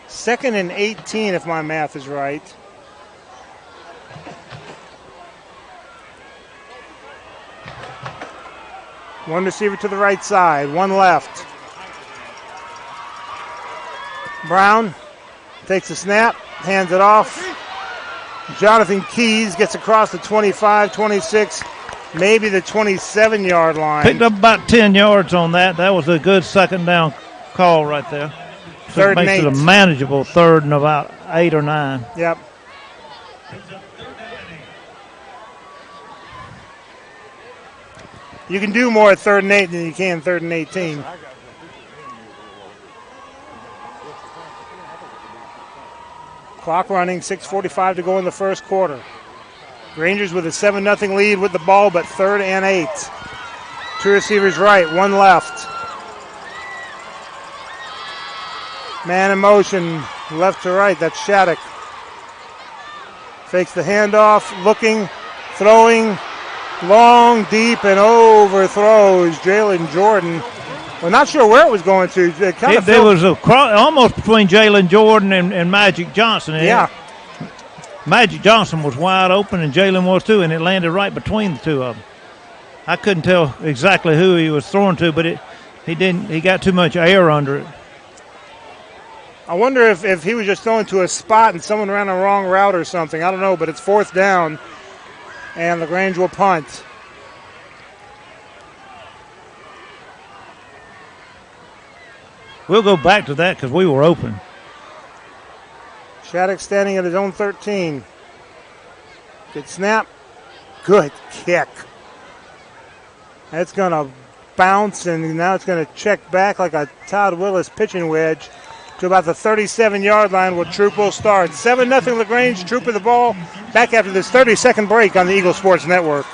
2nd and 18, if my math is right. One receiver to the right side, one left. Brown takes the snap, hands it off. Jonathan Keys gets across the 25, 26, maybe the 27-yard line. Picked up about 10 yards on that. That was a good second down call right there. So Third it makes and 8. it a manageable 3rd and about 8 or 9. Yep. You can do more at 3rd and 8 than you can 3rd and 18. Clock running, 6:45 to go in the first quarter. Rangers with a 7-0 lead with the ball, but 3rd and 8. Two receivers right, one left. Man in motion, left to right, that's Shattuck. Fakes the handoff, looking, throwing, long, deep, and overthrows Jalen Jordan. We're not sure where it was going to. There was almost between Jalen Jordan and Magic Johnson. Yeah. Magic Johnson was wide open, and Jalen was too, and it landed right between the two of them. I couldn't tell exactly who he was throwing to, but he got too much air under it. I wonder if he was just throwing to a spot and someone ran a wrong route or something. I don't know, but it's 4th down, and LaGrange will punt. We'll go back to that because we were open. Shattuck standing at his own 13. Good snap. Good kick. That's going to bounce, and now it's going to check back like a Todd Willis pitching wedge to about the 37-yard line where Troup will start. 7-0 LaGrange. Troup with the ball. Back after this 30-second break on the Eagle Sports Network.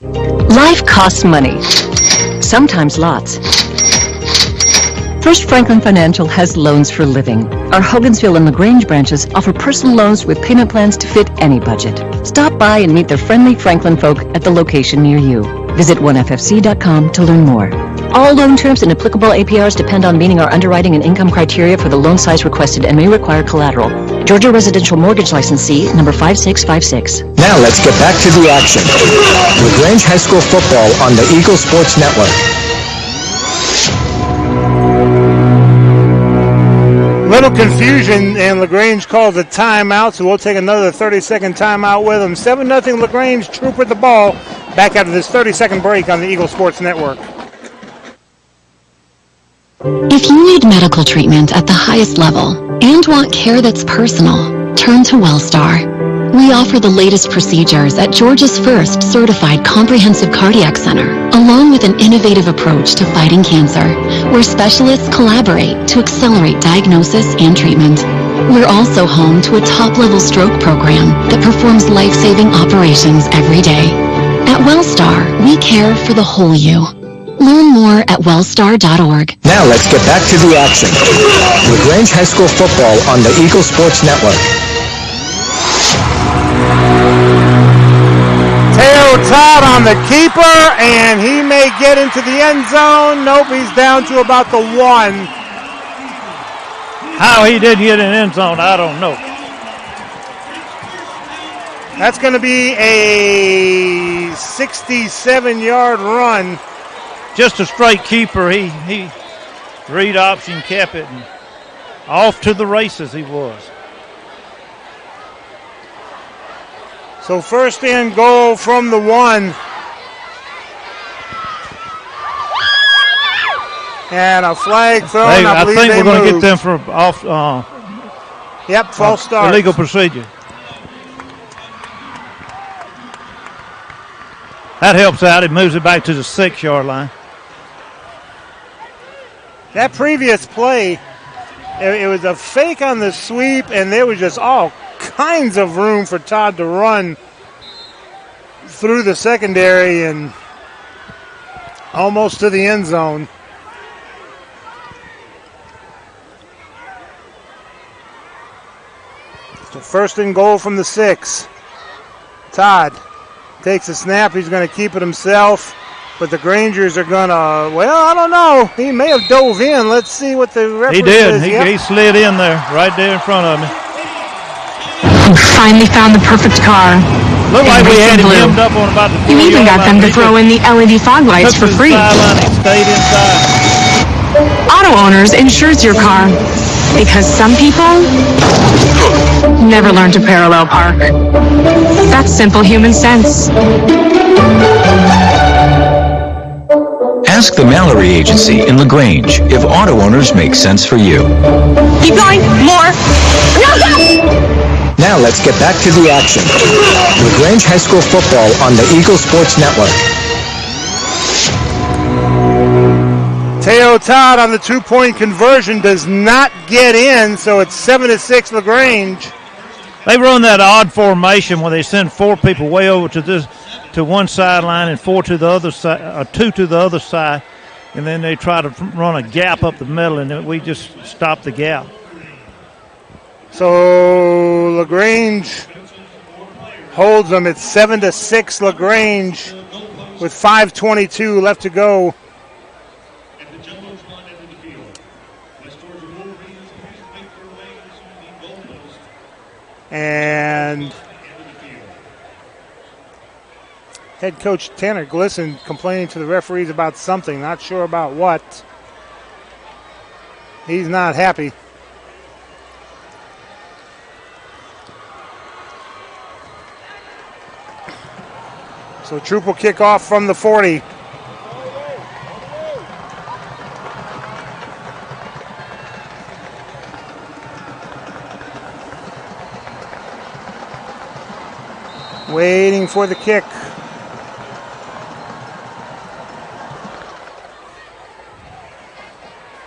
Life costs money. Sometimes lots. First Franklin Financial has loans for living. Our Hogansville and LaGrange branches offer personal loans with payment plans to fit any budget. Stop by and meet the friendly Franklin folk at the location near you. Visit 1ffc.com to learn more. All loan terms and applicable APRs depend on meeting our underwriting and income criteria for the loan size requested and may require collateral. Georgia Residential Mortgage Licensee, number 5656. Now let's get back to the action. LaGrange High School football on the Eagle Sports Network. Little confusion, and LaGrange calls a timeout, so we'll take another 30-second timeout with them. 7-0 LaGrange. Troup with the ball. Back after this 30-second break on the Eagle Sports Network. If you need medical treatment at the highest level and want care that's personal, turn to WellStar. We offer the latest procedures at Georgia's first certified comprehensive cardiac center, along with an innovative approach to fighting cancer, where specialists collaborate to accelerate diagnosis and treatment. We're also home to a top-level stroke program that performs life-saving operations every day. At WellStar, we care for the whole you. Learn more at wellstar.org. Now let's get back to the action. LaGrange High School football on the Eagle Sports Network. Teo Todd on the keeper, and he may get into the end zone. Nope, he's down to about the 1. How he did get in the end zone, I don't know. That's going to be a 67-yard run. Just a straight keeper. He read option, kept it, and off to the races he was. So first and goal from the 1. And a flag thrown. I think we're going to get them for off. Yep, false start. Illegal procedure. That helps out. It moves it back to the 6-yard line. That previous play, it was a fake on the sweep, and there was just all kinds of room for Todd to run through the secondary and almost to the end zone. So first and goal from the 6. Todd takes a snap. He's going to keep it himself. But the Grangers are going to, well, I don't know. He may have dove in. Let's see what the referee says. He did. He slid in there, right there in front of me. You finally found the perfect car. Looked like we had him hemmed up on about the 4 You even got them to throw in the LED fog lights for free. Stayed inside. Auto Owners insures your car because some people never learn to parallel park. That's simple human sense. Ask the Mallory Agency in LaGrange if auto owners make sense for you. Keep going. More. Now let's get back to the action. LaGrange High School football on the Eagle Sports Network. Teo Todd on the 2-point conversion does not get in, so it's 7-6 LaGrange. They run that odd formation where they send 4 people way over to one sideline and 4 to the other side, or 2 to the other side, and then they try to run a gap up the middle, and we just stop the gap. So LaGrange holds them. It's 7-6 LaGrange with 5:22 left to go. And head coach Tanner Glisson complaining to the referees about something, not sure about what. He's not happy. So Troup will kick off from the 40. Waiting for the kick.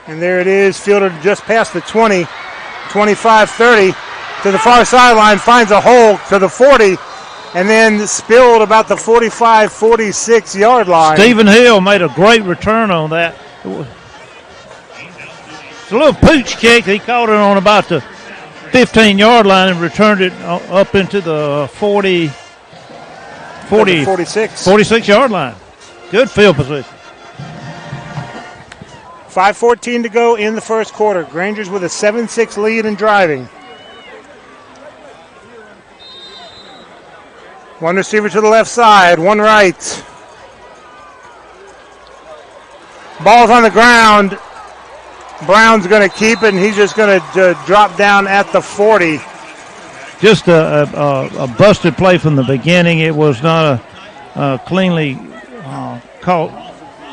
And there it is, fielded just past the 20, 25-30 to the far sideline, finds a hole to the 40, and then spilled about the 45-46 yard line. Stephen Hill made a great return on that. It's a little pooch kick. He caught it on about the 15-yard line and returned it up into the 46-yard line. Good field position. 5:14 to go in the first quarter. Grangers with a 7-6 lead and driving. One receiver to the left side, one right. Ball's on the ground. Brown's going to keep it, and he's just going to drop down at the 40. Just a busted play from the beginning. It was not a cleanly caught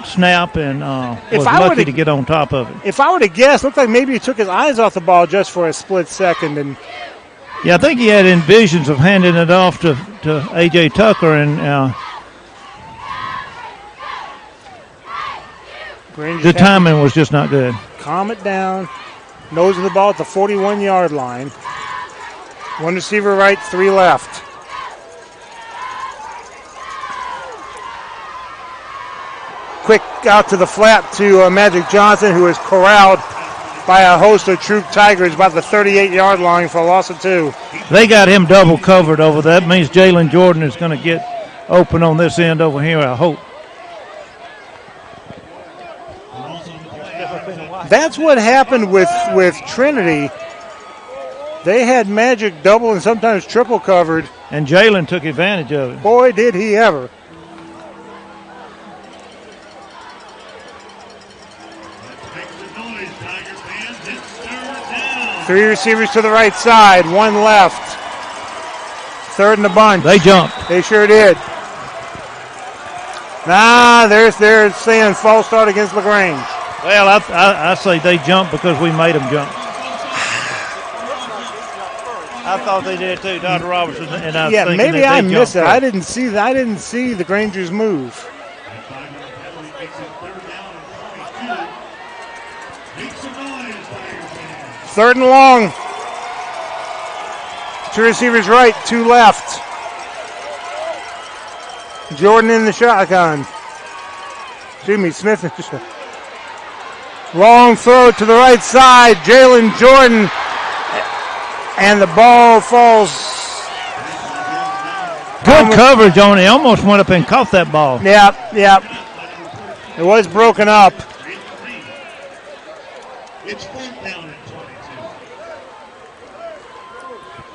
snap, and was lucky to get on top of it. If I were to guess, looked like maybe he took his eyes off the ball just for a split second. And yeah, I think he had envisions of handing it off to A.J. Tucker, and the timing was just not good. Calm it down. Nose of the ball at the 41-yard line. One receiver right, 3 left. Quick out to the flat to Magic Johnson, who is corralled by a host of Troup Tigers about the 38-yard line for a loss of 2. They got him double covered over there. That means Jalen Jordan is going to get open on this end over here, I hope. That's what happened with Trinity. They had Magic double and sometimes triple covered. And Jalen took advantage of it. Boy, did he ever. Three receivers to the right side, one left. Third and a bunch. They jumped. They sure did. They're saying false start against LaGrange. Well, I say they jumped because we made them jump. I thought they did too, Dr. Robertson, and I was thinking maybe I missed it. First. I didn't see the Grangers move. Third and long. 2 receivers right, 2 left. Jordan in the shotgun. Jimmy Smith. Long throw to the right side. Jalen Jordan And the ball falls. Good coverage on it. Almost went up and caught that ball. Yep. It was broken up.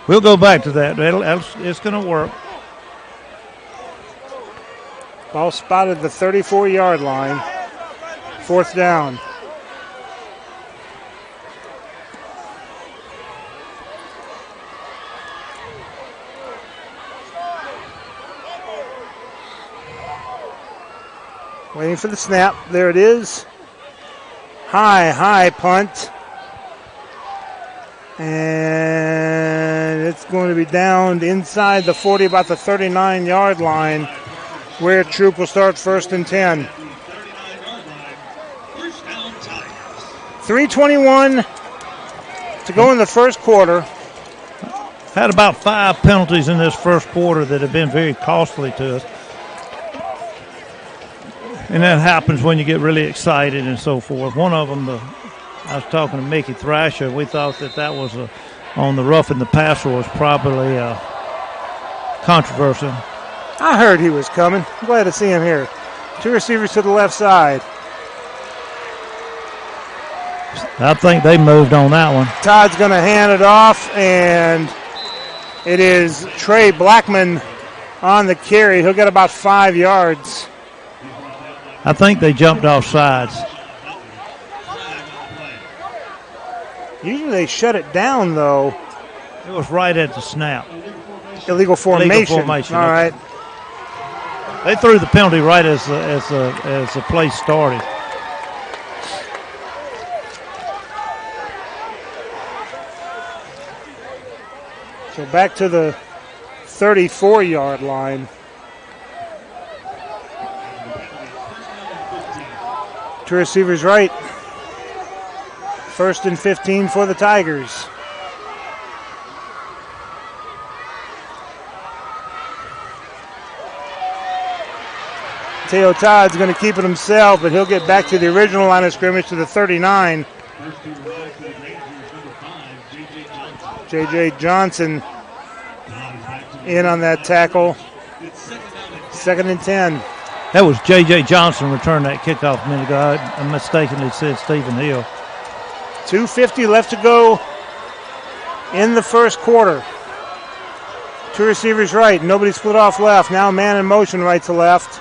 We'll go back to that. It's going to work. Ball spotted the 34-yard line. 4th down. Waiting for the snap. There it is. High punt. And it's going to be down inside the 40, about the 39-yard line, where Troup will start 1st and 10. 3:21 to go in the first quarter. Had about 5 penalties in this first quarter that have been very costly to us. And that happens when you get really excited and so forth. One of them, I was talking to Mickey Thrasher. We thought that was on the rough and the passer was probably controversial. I heard he was coming. I'm glad to see him here. 2 receivers to the left side. I think they moved on that one. Todd's going to hand it off, and it is Trey Blackman on the carry. He'll get about 5 yards. I think they jumped off sides. Usually they shut it down, though. It was right at the snap. Illegal formation. Illegal formation. All right. They threw the penalty right as the play started. So back to the 34-yard line. Two receivers right. 1st and 15 for the Tigers. Teo Todd's going to keep it himself, but he'll get back to the original line of scrimmage to the 39. J.J. Johnson in on that tackle. 2nd and 10. That was J.J. Johnson returned that kickoff a minute ago. I mistakenly said Stephen Hill. 2:50 left to go in the first quarter. 2 receivers right. Nobody split off left. Now man in motion right to left.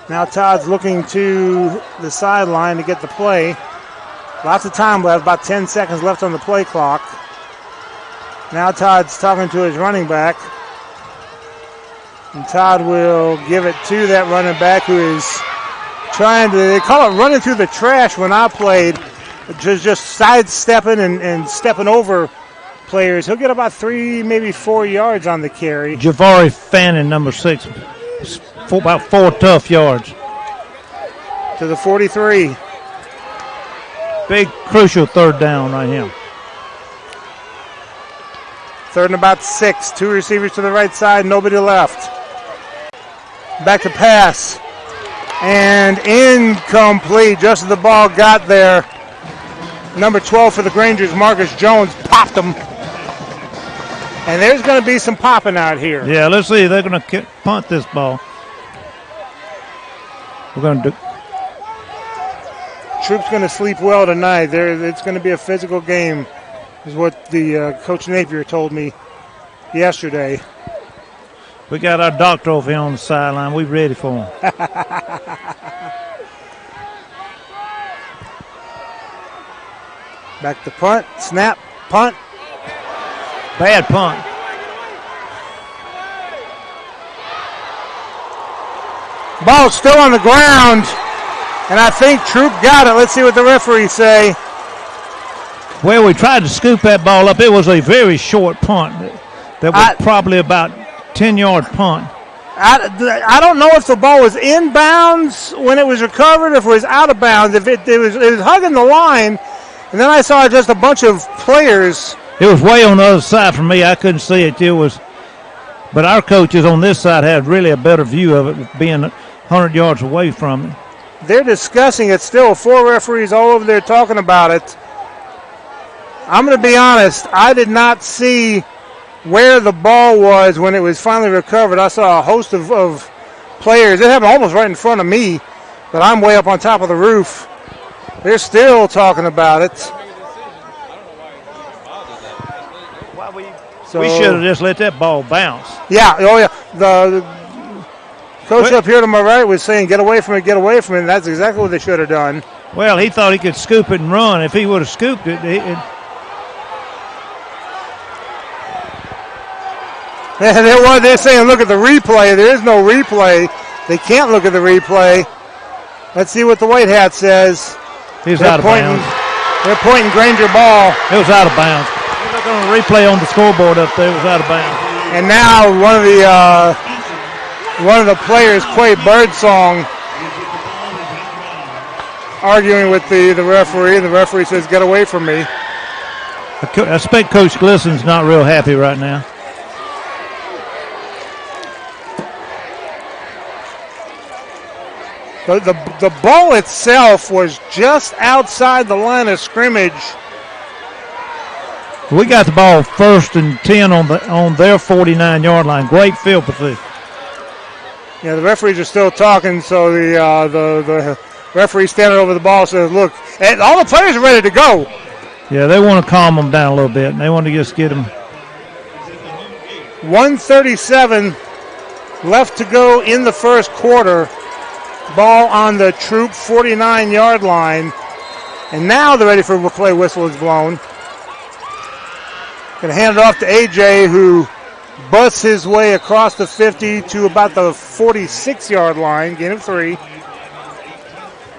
Now Todd's looking to the sideline to get the play. Lots of time left. About 10 seconds left on the play clock. Now Todd's talking to his running back. And Todd will give it to that running back who is trying to, they call it running through the trash when I played, just sidestepping and stepping over players. He'll get about 3, maybe 4 yards on the carry. Javari Fannin, number 6, about 4 tough yards. To the 43. Big, crucial 3rd down right here. 3rd and about 6. 2 receivers to the right side, nobody left. Back to pass. And incomplete. Just as the ball got there, number 12 for the Grangers, Marcus Jones, popped him. And there's going to be some popping out here. Yeah, let's see. They're going to punt this ball. We're going to do. Troup's going to sleep well tonight. It's going to be a physical game, is what the Coach Napier told me yesterday. We got our doctor over here on the sideline. We ready for him. Back to punt, snap, punt. Bad punt. Ball still on the ground, and I think Troup got it. Let's see what the referees say. Well, we tried to scoop that ball up. It was a very short punt. That was probably about 10-yard punt. I don't know if the ball was inbounds when it was recovered, if it was out of bounds. If it was hugging the line, and then I saw just a bunch of players. It was way on the other side from me. I couldn't see it. But our coaches on this side had really a better view of it, being 100 yards away from it. They're discussing it still. 4 referees all over there talking about it. I'm going to be honest. I did not see where the ball was when it was finally recovered. I saw a host of players. It happened almost right in front of me, but I'm way up on top of the roof. They're still talking about it. So, we should have just let that ball bounce. Yeah, oh yeah. The coach up here to my right was saying, get away from it, get away from it. And that's exactly what they should have done. Well, he thought he could scoop it and run. If he would have scooped it, they're saying, look at the replay. There is no replay. They can't look at the replay. Let's see what the white hat says. He's out of bounds. They're pointing Granger ball. It was out of bounds. Look on the replay on the scoreboard up there. It was out of bounds. And now one of the players, Quay Birdsong, arguing with the referee. The referee says, "Get away from me." I expect Coach Glisson's not real happy right now. The ball itself was just outside the line of scrimmage. We got the ball 1st and 10 on their 49-yard line. Great field position. Yeah, the referees are still talking, so the referee standing over the ball says, "Look," and all the players are ready to go. Yeah, they want to calm them down a little bit, and they want to just get them. 1:37 left to go in the first quarter. Ball on the Troup 49-yard line, and now they're ready for a play whistle is blown. Going to hand it off to AJ, who busts his way across the 50 to about the 46-yard line, gain of 3.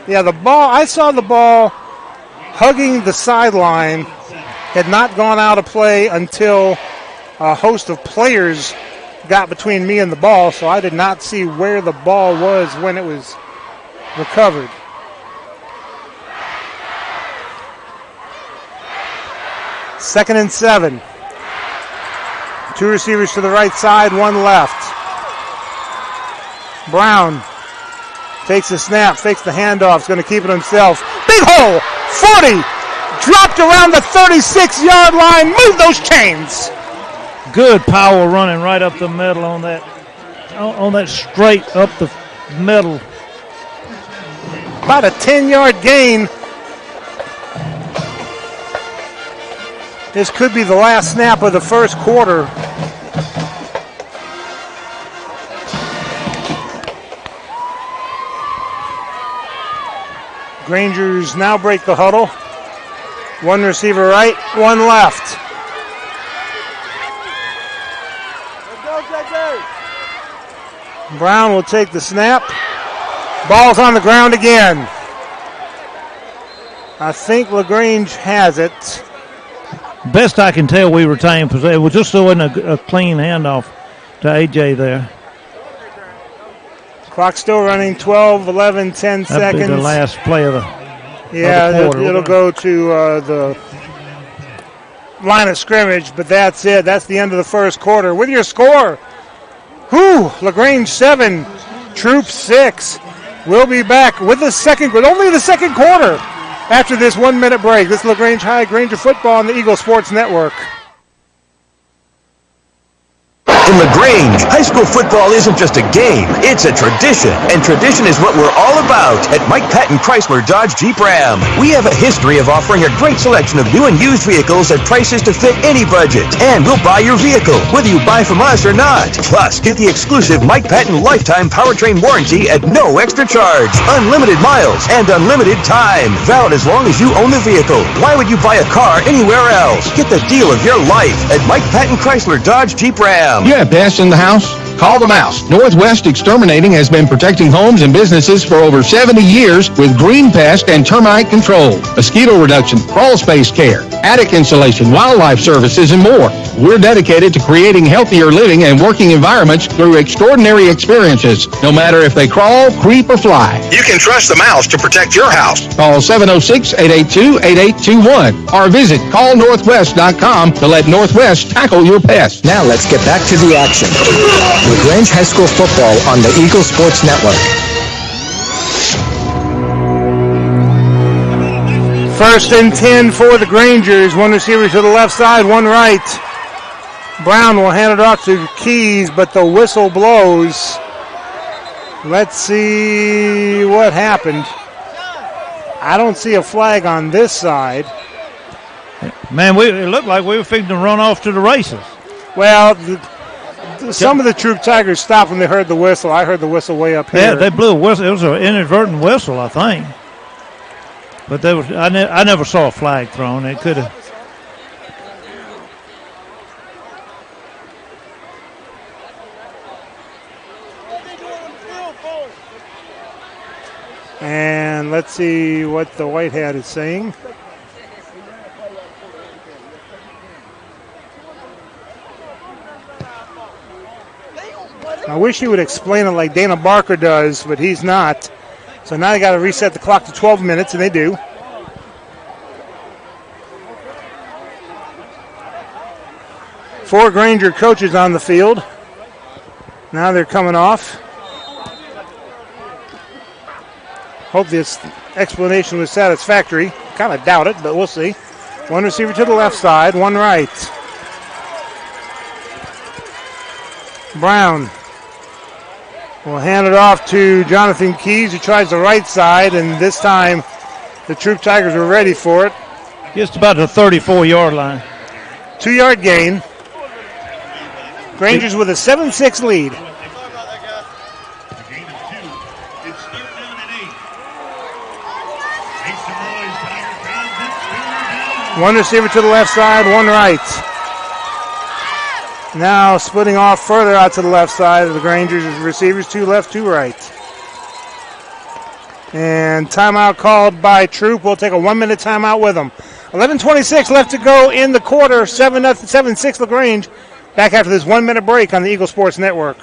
Yeah, the ball, I saw the ball hugging the sideline, had not gone out of play until a host of players got between me and the ball, so I did not see where the ball was when it was recovered. Second and 7. 2 receivers to the right side, 1 left. Brown takes the snap, fakes the handoff, is going to keep it himself. Big hole, 40, dropped around the 36-yard line. Move those chains. Good power running right up the middle on that straight up the middle. About a 10-yard gain. This could be the last snap of the first quarter. Grangers now break the huddle. 1 receiver right, 1 left. Brown will take the snap. Ball's on the ground again. I think LaGrange has it. Best I can tell, we retained possession. It was just so in a clean handoff to AJ there. Clock still running, 12, 11, 10 seconds. That'll be the last play of the quarter. It'll go to the line of scrimmage, but that's it. That's the end of the first quarter. With your score, LaGrange 7, Troup 6. We'll be back with only the second quarter after this 1-minute break. This is LaGrange High Granger football on the Eagle Sports Network. In LaGrange, high school football isn't just a game, it's a tradition. And tradition is what we're all about at Mike Patton Chrysler Dodge Jeep Ram. We have a history of offering a great selection of new and used vehicles at prices to fit any budget. And we'll buy your vehicle, whether you buy from us or not. Plus, get the exclusive Mike Patton lifetime powertrain warranty at no extra charge. Unlimited miles and unlimited time. Valid as long as you own the vehicle. Why would you buy a car anywhere else? Get the deal of your life at Mike Patton Chrysler Dodge Jeep Ram. You have pests in the house? Call the Mouse. Northwest Exterminating has been protecting homes and businesses for over 70 years with green pest and termite control, mosquito reduction, crawl space care, attic insulation, wildlife services, and more. We're dedicated to creating healthier living and working environments through extraordinary experiences, no matter if they crawl, creep, or fly. You can trust the Mouse to protect your house. Call 706-882-8821 or visit callnorthwest.com to let Northwest tackle your pests. Now let's get back to the action. LaGrange High School football on the Eagle Sports Network. First and 10 for the Grangers. One receiver to the left side, one right. Brown will hand it off to Keys, but the whistle blows. Let's see what happened. I don't see a flag on this side. Man, it looked like we were fixing to run off to the races. Well, some of the Troup Tigers stopped when they heard the whistle. I heard the whistle way up here. Yeah, they blew a whistle. It was an inadvertent whistle, I think. But I never saw a flag thrown. It could have. And let's see what the white hat is saying. I wish he would explain it like Dana Barker does, but he's not. So now they got to reset the clock to 12 minutes, and they do. Four Granger coaches on the field. Now they're coming off. Hope this explanation was satisfactory. Kind of doubt it, but we'll see. One receiver to the left side, one right. Brown will hand it off to Jonathan Keys, who tries the right side, and this time the Troup Tigers are ready for it. Just about the 34-yard line. 2-yard gain. Grangers with a 7-6 lead. One receiver to the left side, one right. Now splitting off further out to the left side of the Grangers receivers, two left, two right. And timeout called by Troup. We'll take a 1-minute timeout with them. 11:26 left to go in the quarter. 7-6 LaGrange. Back after this 1-minute break on the Eagle Sports Network.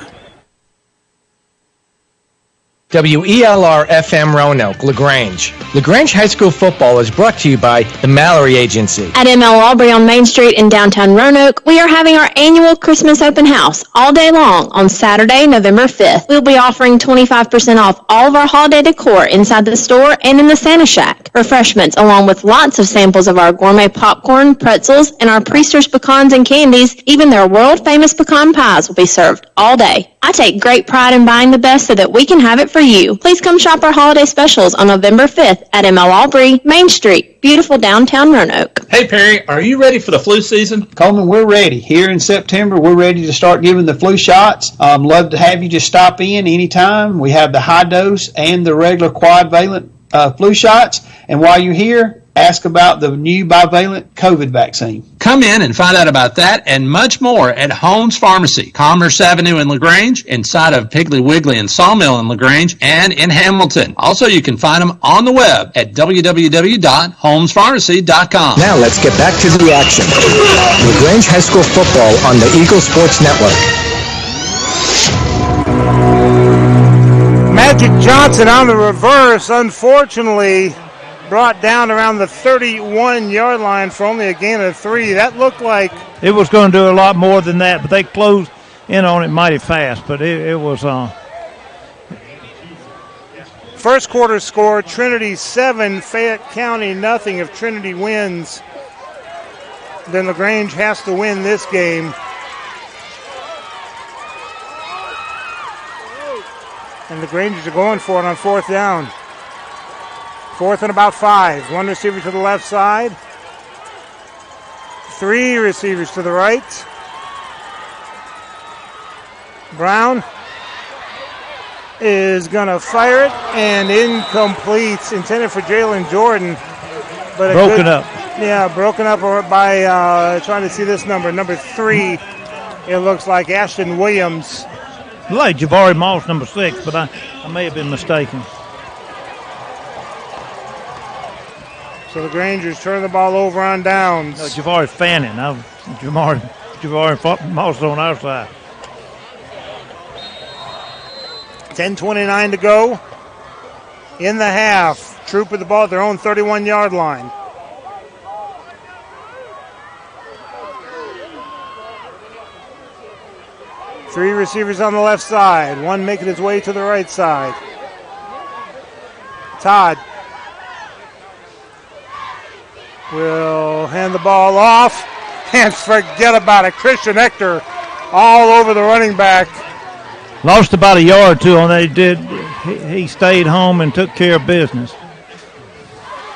WELR FM Roanoke, LaGrange. LaGrange High School football is brought to you by the Mallory Agency. At ML Aubrey on Main Street in downtown Roanoke, we are having our annual Christmas open house all day long on Saturday, November 5th. We'll be offering 25% off all of our holiday decor inside the store and in the Santa Shack. Refreshments along with lots of samples of our gourmet popcorn, pretzels, and our Priester's pecans and candies. Even their world-famous pecan pies will be served all day. I take great pride in buying the best so that we can have it for you. Please come shop our holiday specials on November 5th at ML Aubrey, Main Street, beautiful downtown Roanoke. Hey, Perry, are you ready for the flu season? Coleman, we're ready. Here in September, we're ready to start giving the flu shots. Love to have you just stop in anytime. We have the high dose and the regular quadvalent flu shots. And while you're here, ask about the new bivalent COVID vaccine. Come in and find out about that and much more at Holmes Pharmacy, Commerce Avenue in LaGrange, inside of Piggly Wiggly and Sawmill in LaGrange, and in Hamilton. Also, you can find them on the web at www.holmespharmacy.com. Now let's get back to the action. LaGrange High School football on the Eagle Sports Network. Magic Johnson on the reverse, unfortunately, brought down around the 31-yard line for only a gain of 3. That looked like it was going to do a lot more than that, but they closed in on it mighty fast. But it was first quarter score, Trinity 7, Fayette County nothing. If Trinity wins, then LaGrange has to win this game. And the Grangers are going for it on fourth down. Fourth and about 5. One receiver to the left side. 3 receivers to the right. Brown is going to fire it, and incomplete. Intended for Jalen Jordan. But broken up. Yeah, broken up by, trying to see this number 3. It looks like Ashton Williams. Like Javari Moss, number 6, but I may have been mistaken. So the Grangers turn the ball over on downs. No, Javari Fanning. Javari Moss on our side. 10:29 to go in the half. Troup with the ball at their own 31-yard line. Three receivers on the left side. One making his way to the right side. Todd will hand the ball off and forget about it. Christian Hector all over the running back. Lost about a yard or two on that. He stayed home and took care of business.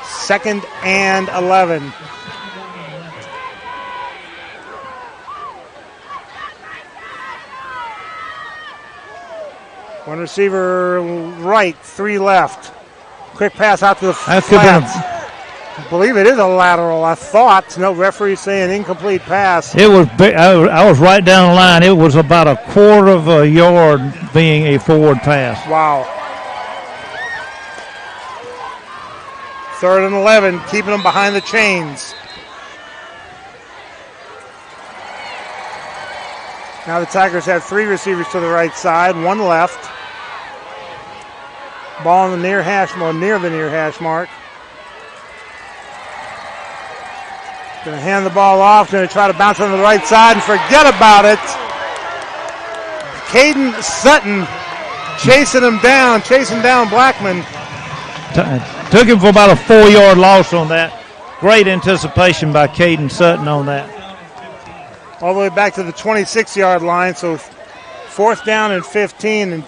2nd and 11. One receiver right, 3 left. Quick pass out to the flats. I believe it is a lateral. I thought. No, referee saying incomplete pass. It was. I was right down the line. It was about a quarter of a yard being a forward pass. Wow. 3rd and 11, keeping them behind the chains. Now the Tigers have 3 receivers to the right side, 1 left. Ball on the near the near hash mark. Going to hand the ball off. Going to try to bounce on the right side and forget about it. Caden Sutton chasing down Blackman. Took him for about a 4-yard loss on that. Great anticipation by Caden Sutton on that. All the way back to the 26-yard line, so 4th down and 15. And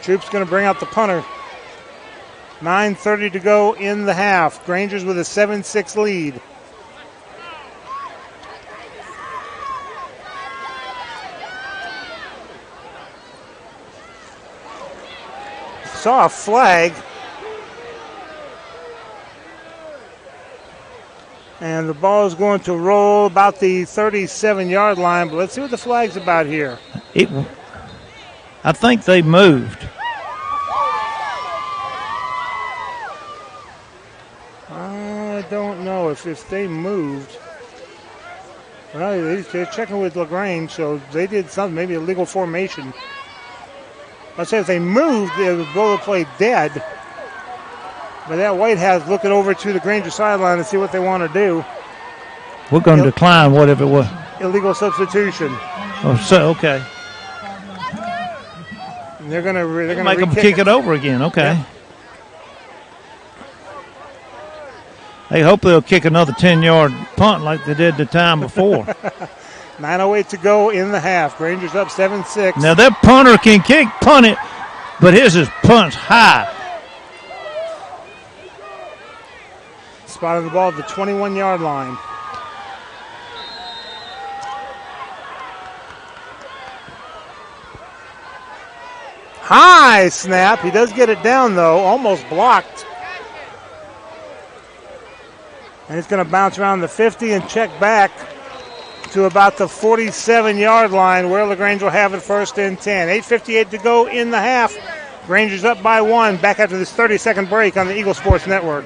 Troup's going to bring out the punter. 9:30 to go in the half. Grangers with a 7-6 lead. Saw a flag. And the ball is going to roll about the 37-yard line, but let's see what the flag's about here. I think they moved. I don't know if they moved. Well, they're checking with LaGrange, so they did something, maybe illegal formation. Let's say if they moved, they would blow the play dead. But that Whitehouse looking over to the Granger sideline to see what they want to do. We're going to decline whatever it was. Illegal substitution. Oh, so okay. And they're going to make them kick it over again. Okay. Yep. They hope they'll kick another 10-yard punt like they did the time before. 9:08 to go in the half. Granger's up 7-6. Now that punter can punt it, but his is punts high. Spotted the ball at the 21-yard line. High snap. He does get it down, though. Almost blocked. And it's going to bounce around the 50 and check back to about the 47-yard line where LaGrange will have it 1st and 10. 8:58 to go in the half. Granger's up by 1. Back after this 30-second break on the Eagle Sports Network.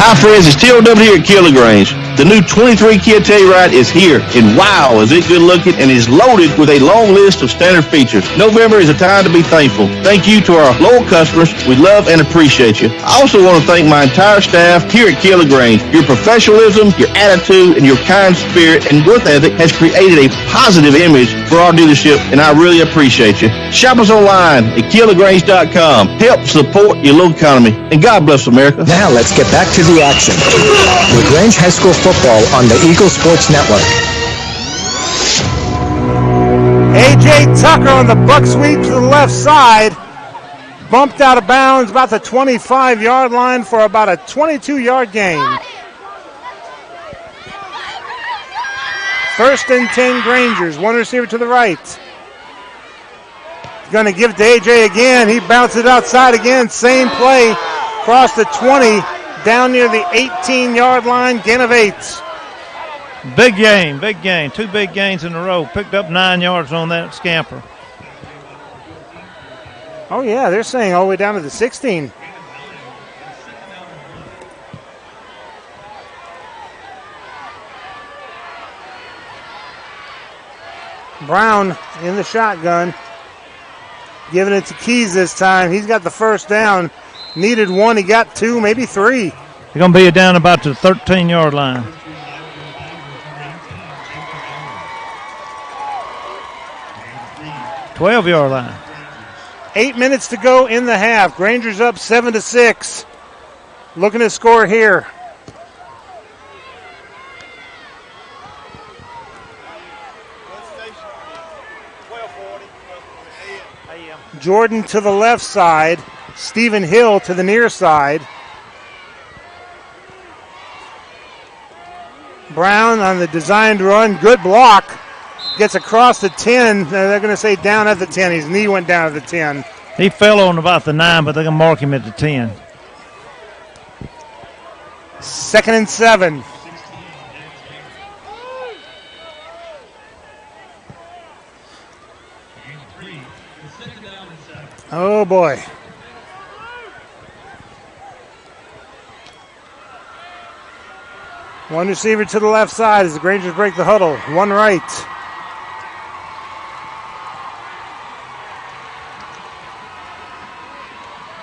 Hi friends, it's TOW here at LaGrange. The new 23 Kia Telluride is here, and wow, is it good looking and is loaded with a long list of standard features. November is a time to be thankful. Thank you to our loyal customers. We love and appreciate you. I also want to thank my entire staff here at LaGrange. Your professionalism, your attitude, and your kind spirit and work ethic has created a positive image for our dealership, and I really appreciate you. Shop us online at KiaLaGrange.com. Help support your local economy, and God bless America. Now let's get back to the action. LaGrange High School football on the Eagle Sports Network. A.J. Tucker on the buck sweep to the left side. Bumped out of bounds about the 25-yard line for about a 22-yard gain. 1st and 10 Grangers. 1 receiver to the right. Going to give it to A.J. again. He bounces it outside again. Same play. Across the 20. Down near the 18-yard line, gain of 8. Big gain. 2 big gains in a row. Picked up 9 yards on that scamper. Oh, yeah, they're saying all the way down to the 16. Brown in the shotgun. Giving it to Keys this time. He's got the 1st down. Needed 1, he got 2, maybe 3. They're going to be down about the 13-yard line. .12-yard line. 8 minutes to go in the half. Granger's up 7-6. Looking to score here. Jordan to the left side. Stephen Hill to the near side. Brown on the designed run. Good block. Gets across the 10. They're going to say down at the 10. His knee went down at the 10. He fell on about the 9, but they're going to mark him at the 10. 2nd and 7. Oh, boy. One receiver to the left side as the Grangers break the huddle. One right.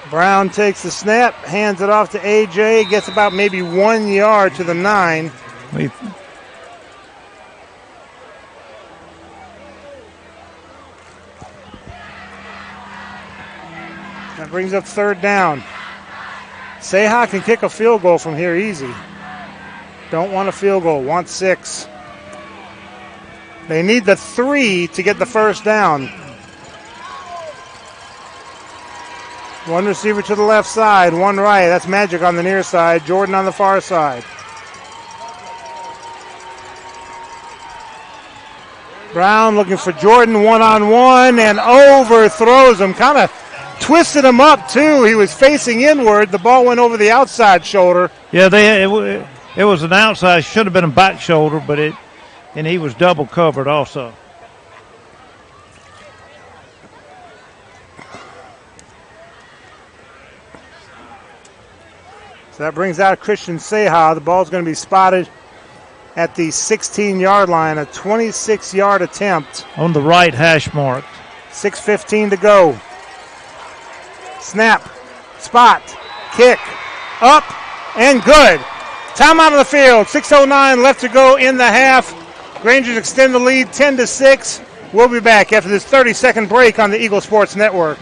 Brown takes the snap, hands it off to AJ, gets about maybe 1 yard to the 9. That brings up 3rd down. Seha can kick a field goal from here easy. Don't want a field goal, want 6. They need the 3 to get the 1st down. One receiver to the left side, one right. That's Magic on the near side, Jordan on the far side. Brown looking for Jordan one-on-one and overthrows him. Kind of twisted him up, too. He was facing inward. The ball went over the outside shoulder. Yeah, it was an outside. Should have been a back shoulder, and he was double covered also. So that brings out Christian Seha. The ball's going to be spotted at the 16-yard line, a 26-yard attempt. On the right hash mark. 6:15 to go. Snap, spot, kick, up, and good. Timeout of the field. 6:09 left to go in the half. Rangers extend the lead 10-6. We'll be back after this 30-second break on the Eagle Sports Network.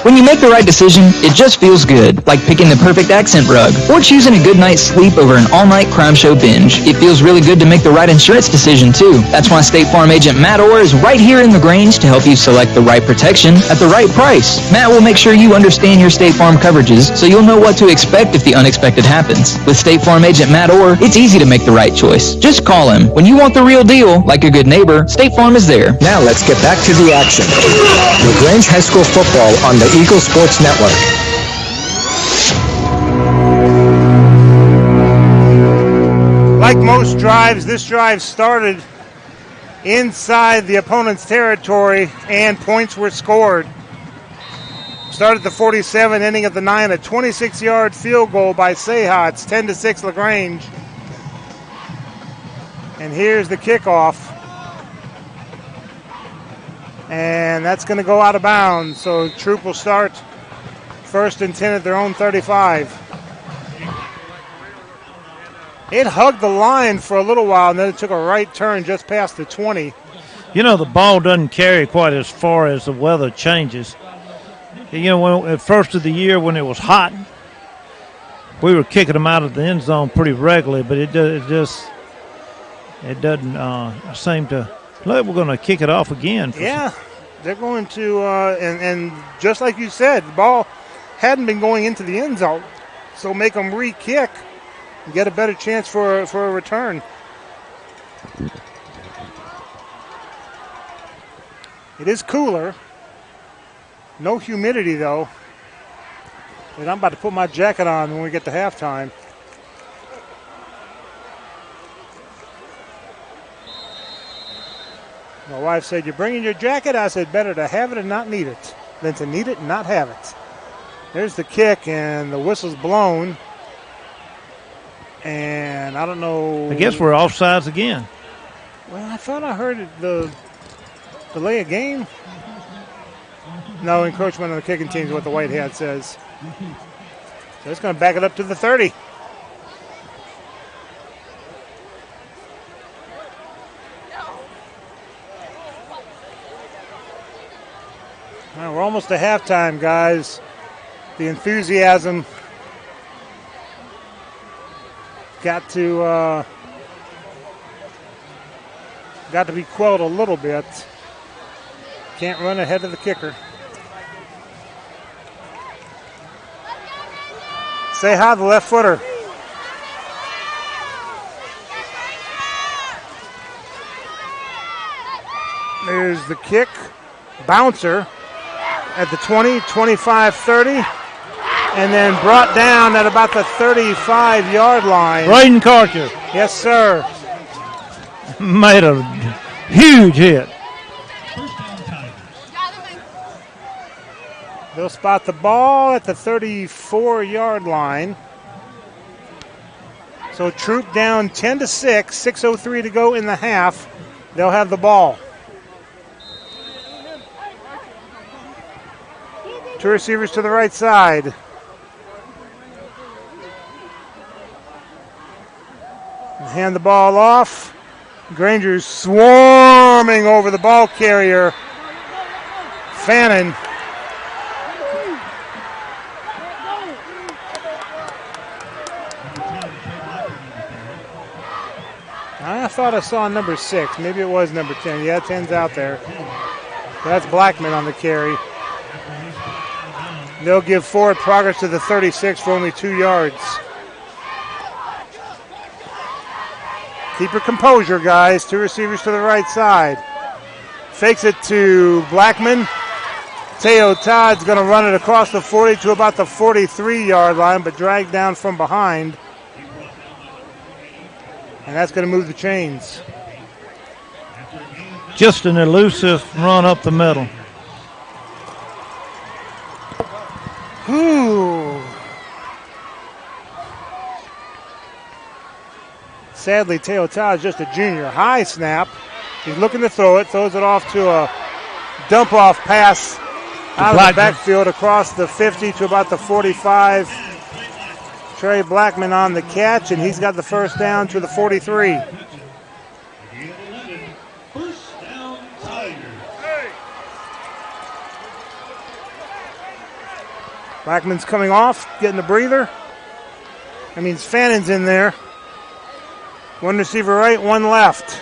When you make the right decision, it just feels good, like picking the perfect accent rug or choosing a good night's sleep over an all-night crime show binge. It feels really good to make the right insurance decision, too. That's why State Farm agent Matt Orr is right here in LaGrange to help you select the right protection at the right price. Matt will make sure you understand your State Farm coverages so you'll know what to expect if the unexpected happens. With State Farm agent Matt Orr, it's easy to make the right choice. Just call him. When you want the real deal, like a good neighbor, State Farm is there. Now let's get back to the action. LaGrange High School football on the Eagle Sports Network. Like most drives, this drive started inside the opponent's territory and points were scored. Started at the 47, ending at the 9, a 26-yard field goal by Seha. It's 10-6 LaGrange. And here's the kickoff. And that's going to go out of bounds. So Troup will start 1st and 10 at their own 35. It hugged the line for a little while, and then it took a right turn just past the 20. You know, the ball doesn't carry quite as far as the weather changes. You know, at first of the year when it was hot, we were kicking them out of the end zone pretty regularly, but it doesn't seem to. Look, we're going to kick it off again. Yeah, they're going to, and just like you said, the ball hadn't been going into the end zone, so make them re-kick and get a better chance for a return. It is cooler. No humidity, though. And I'm about to put my jacket on when we get to halftime. My wife said, "You're bringing your jacket?" I said, "Better to have it and not need it than to need it and not have it." There's the kick, and the whistle's blown. And I don't know. I guess we're offsides again. Well, I thought I heard the delay of game. No, encroachment on the kicking team is what the white hat says. So it's going to back it up to the 30. We're almost to halftime, guys. The enthusiasm got to be quelled a little bit. Can't run ahead of the kicker. Say hi to the left footer. There's the kick. Bouncer at the 20, 25, 30. And then brought down at about the 35-yard line. Braden Carter. Yes, sir. Made a huge hit. They'll spot the ball at the 34-yard line. So Troup down 10-6, 6:03 to go in the half. They'll have the ball. Two receivers to the right side. Hand the ball off. Granger's swarming over the ball carrier. Fannin. I thought I saw number 6. Maybe it was number 10. Yeah, 10's out there. That's Blackman on the carry. They'll give forward progress to the 36 for only 2 yards. Keep your composure, guys. 2 receivers to the right side. Fakes it to Blackman. Teo Todd's going to run it across the 40 to about the 43-yard line, but dragged down from behind. And that's going to move the chains. Just an elusive run up the middle. Ooh. Sadly, Teo Todd's just a junior. High snap. He's looking to throw it. Throws it off to a dump-off pass out of the backfield across the 50 to about the 45. Trey Blackman on the catch, and he's got the first down to the 43. Blackman's coming off, getting a breather. That means Fannin's in there. 1 receiver right, 1 left.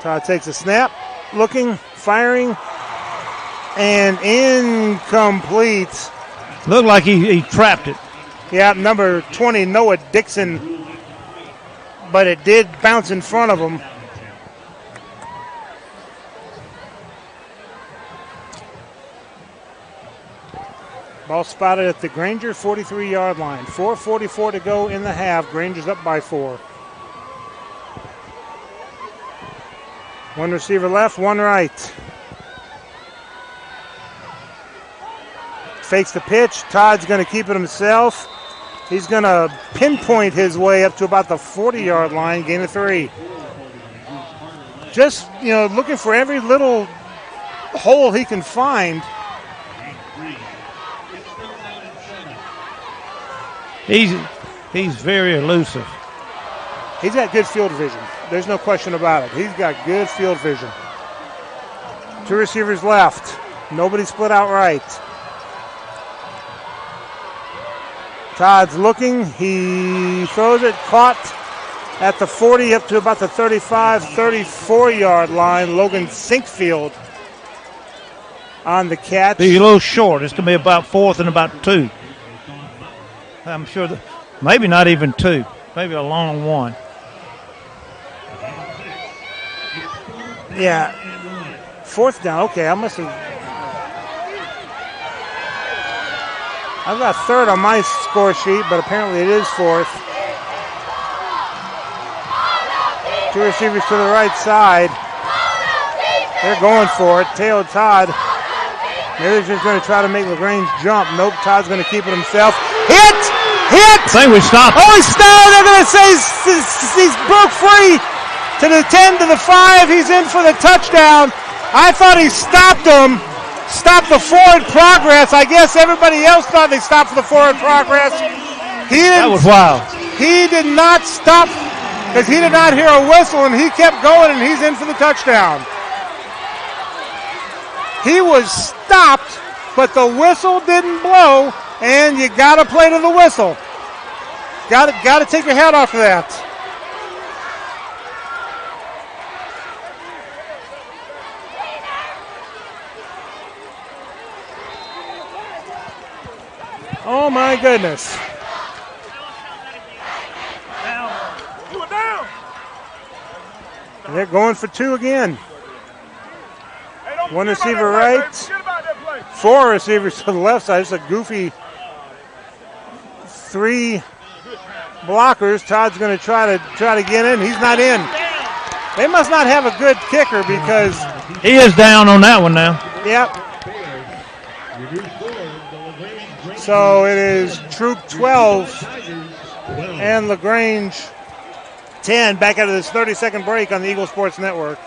Todd takes a snap, looking, firing, and incomplete. Looked like he trapped it. Yeah, number 20, Noah Dixon, but it did bounce in front of him. Ball spotted at the Granger 43-yard line. 4:44 to go in the half. Granger's up by 4. 1 receiver left, 1 right. Fakes the pitch. Todd's going to keep it himself. He's going to pinpoint his way up to about the 40-yard line, gain of 3. Just, looking for every little hole he can find. He's very elusive. He's got good field vision. There's no question about it. He's got good field vision. 2 receivers left. Nobody split out right. Todd's looking. He throws it. Caught at the 40 up to about the 35, 34-yard line. Logan Sinkfield on the catch. He's a little short. It's going to be about 4th and about 2. I'm sure maybe not even 2. Maybe a long 1. Yeah. 4th down. Okay, I must have. I've got 3rd on my score sheet, but apparently it is 4th. 2 receivers to the right side. They're going for it. Teo Todd. Maybe they're just going to try to make LaGrange jump. Nope, Todd's going to keep it himself. Hit! I think we stopped. Oh, he stopped. They're going to say he's broke free. To the 10, to the 5, he's in for the touchdown. I thought he stopped him, stopped the forward progress. I guess everybody else thought they stopped for the forward progress. He didn't. That was wild. He did not stop because he did not hear a whistle, and he kept going, and he's in for the touchdown. He was stopped, but the whistle didn't blow, and you got to play to the whistle. Got to take your hat off for that. Oh my goodness. They're going for two again. One receiver right, four receivers to the left side. It's a goofy three blockers. Todd's going to try to get in. He's not in. They must not have a good kicker because he is down on that one now. Yep. So it is Troup 12 and LaGrange 10. Back out of this 30-second break on the Eagle Sports Network.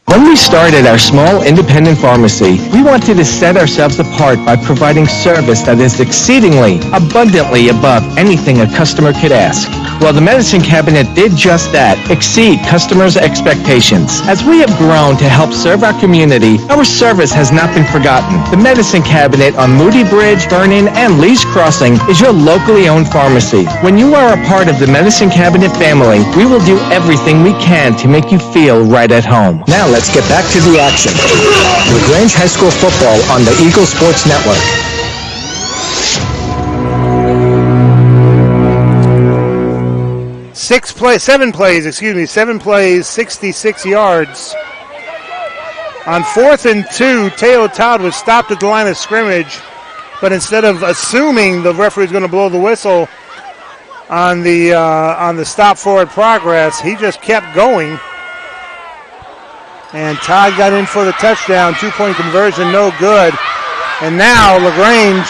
When we started our small independent pharmacy, we wanted to set ourselves apart by providing service that is exceedingly, abundantly above anything a customer could ask. Well, the Medicine Cabinet did just that, exceed customers' expectations. As we have grown to help serve our community, our service has not been forgotten. The Medicine Cabinet on Moody Bridge, Vernon, and Lee's Crossing is your locally owned pharmacy. When you are a part of the Medicine Cabinet family, we will do everything we can to make you feel right at home. Now let's get back to the action. LaGrange High School football on the Eagle Sports Network. Seven plays, 66 yards. On 4th and 2, Teo Todd was stopped at the line of scrimmage, but instead of assuming the referee was going to blow the whistle on the stop forward progress, he just kept going. And Todd got in for the touchdown. 2-point conversion, no good. And now LaGrange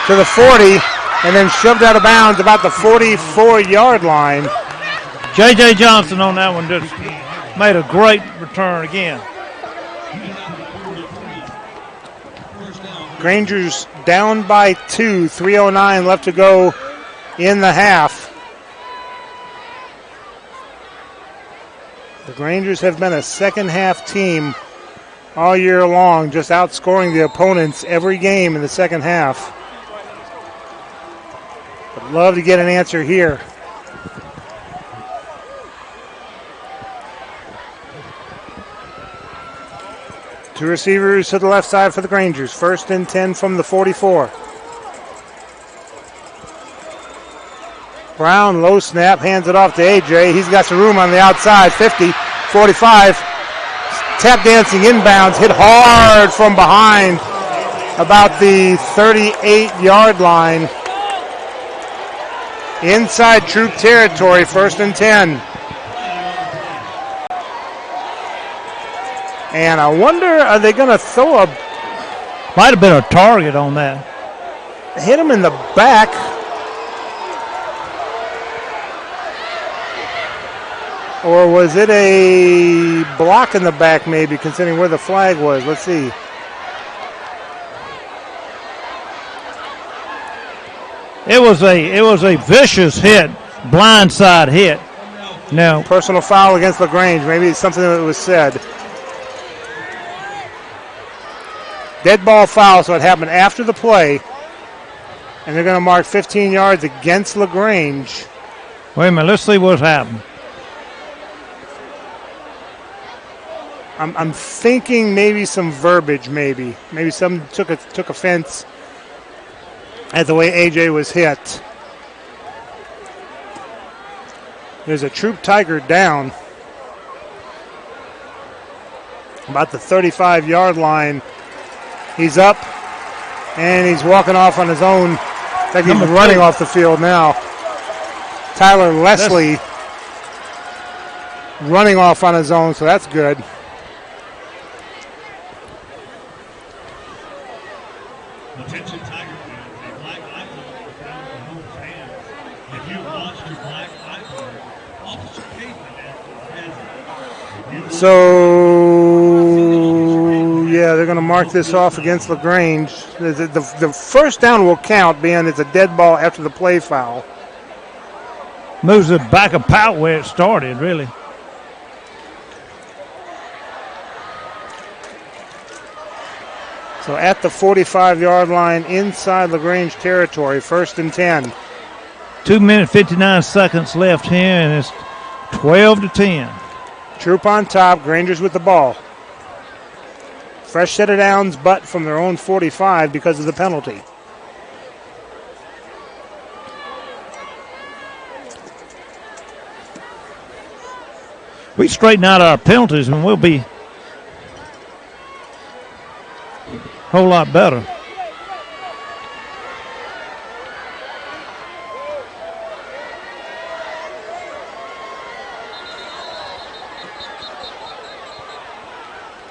to the 40 and then shoved out of bounds about the 44-yard line. J.J. Johnson on that one just made a great return again. Granger's down by 2, 3:09 left to go in the half. The Grangers have been a second-half team all year long, just outscoring the opponents every game in the second half. Would love to get an answer here. Two receivers to the left side for the Grangers. 1st and 10 from the 44. Brown, low snap, hands it off to A.J. He's got some room on the outside. 50, 45. Tap dancing inbounds, hit hard from behind about the 38-yard line. Inside Troup territory, 1st and 10. And I wonder, are they going to throw a... Might have been a target on that. Hit him in the back. Or was it a block in the back maybe, considering where the flag was? Let's see. It was a vicious hit, blindside hit. Now, personal foul against LaGrange. Maybe it's something that was said. Dead ball foul, so it happened after the play. And they're going to mark 15 yards against LaGrange. Wait a minute, let's see what's happened. I'm thinking maybe some verbiage, maybe some took offense at the way AJ was hit. There's a Troup Tiger down about the 35-yard line. He's up and he's walking off on his own. In fact, he's running off the field now. Tyler Leslie running off on his own, so that's good. Attention Tiger fans, a black icon was found in Holmes' hand. If you lost your black icon, Officer Caveman has it. So, yeah, they're going to mark this off against LaGrange. The first down will count, being it's a dead ball after the play foul. Moves it back about where it started, really. So at the 45-yard line inside LaGrange territory, 1st and 10. 2 minutes, 59 seconds left here, and it's 12-10. Troup on top, Grangers with the ball. Fresh set of downs, but from their own 45 because of the penalty. We straighten out our penalties and we'll be a whole lot better.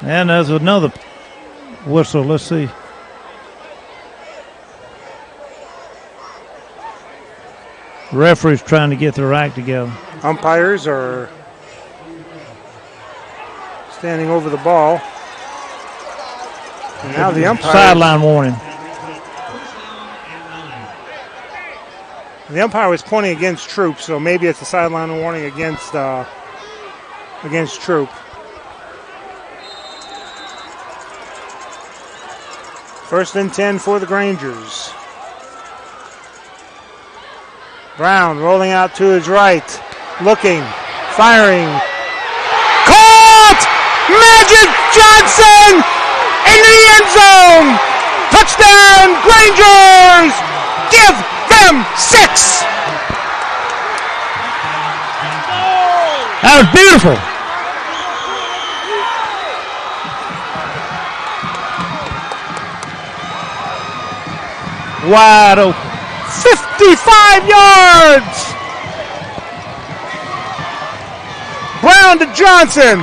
And there's another whistle. Let's see. Referee's trying to get their act together. Umpires are standing over the ball. And now the umpire. Sideline warning. The umpire was pointing against Troup, so maybe it's a sideline warning against Troup. First and 10 for the Grangers. Brown rolling out to his right, looking, firing. Caught! Magic Johnson into the end zone! Touchdown, Grangers! Give them 6! That was beautiful. Wide open. 55 yards! Brown to Johnson.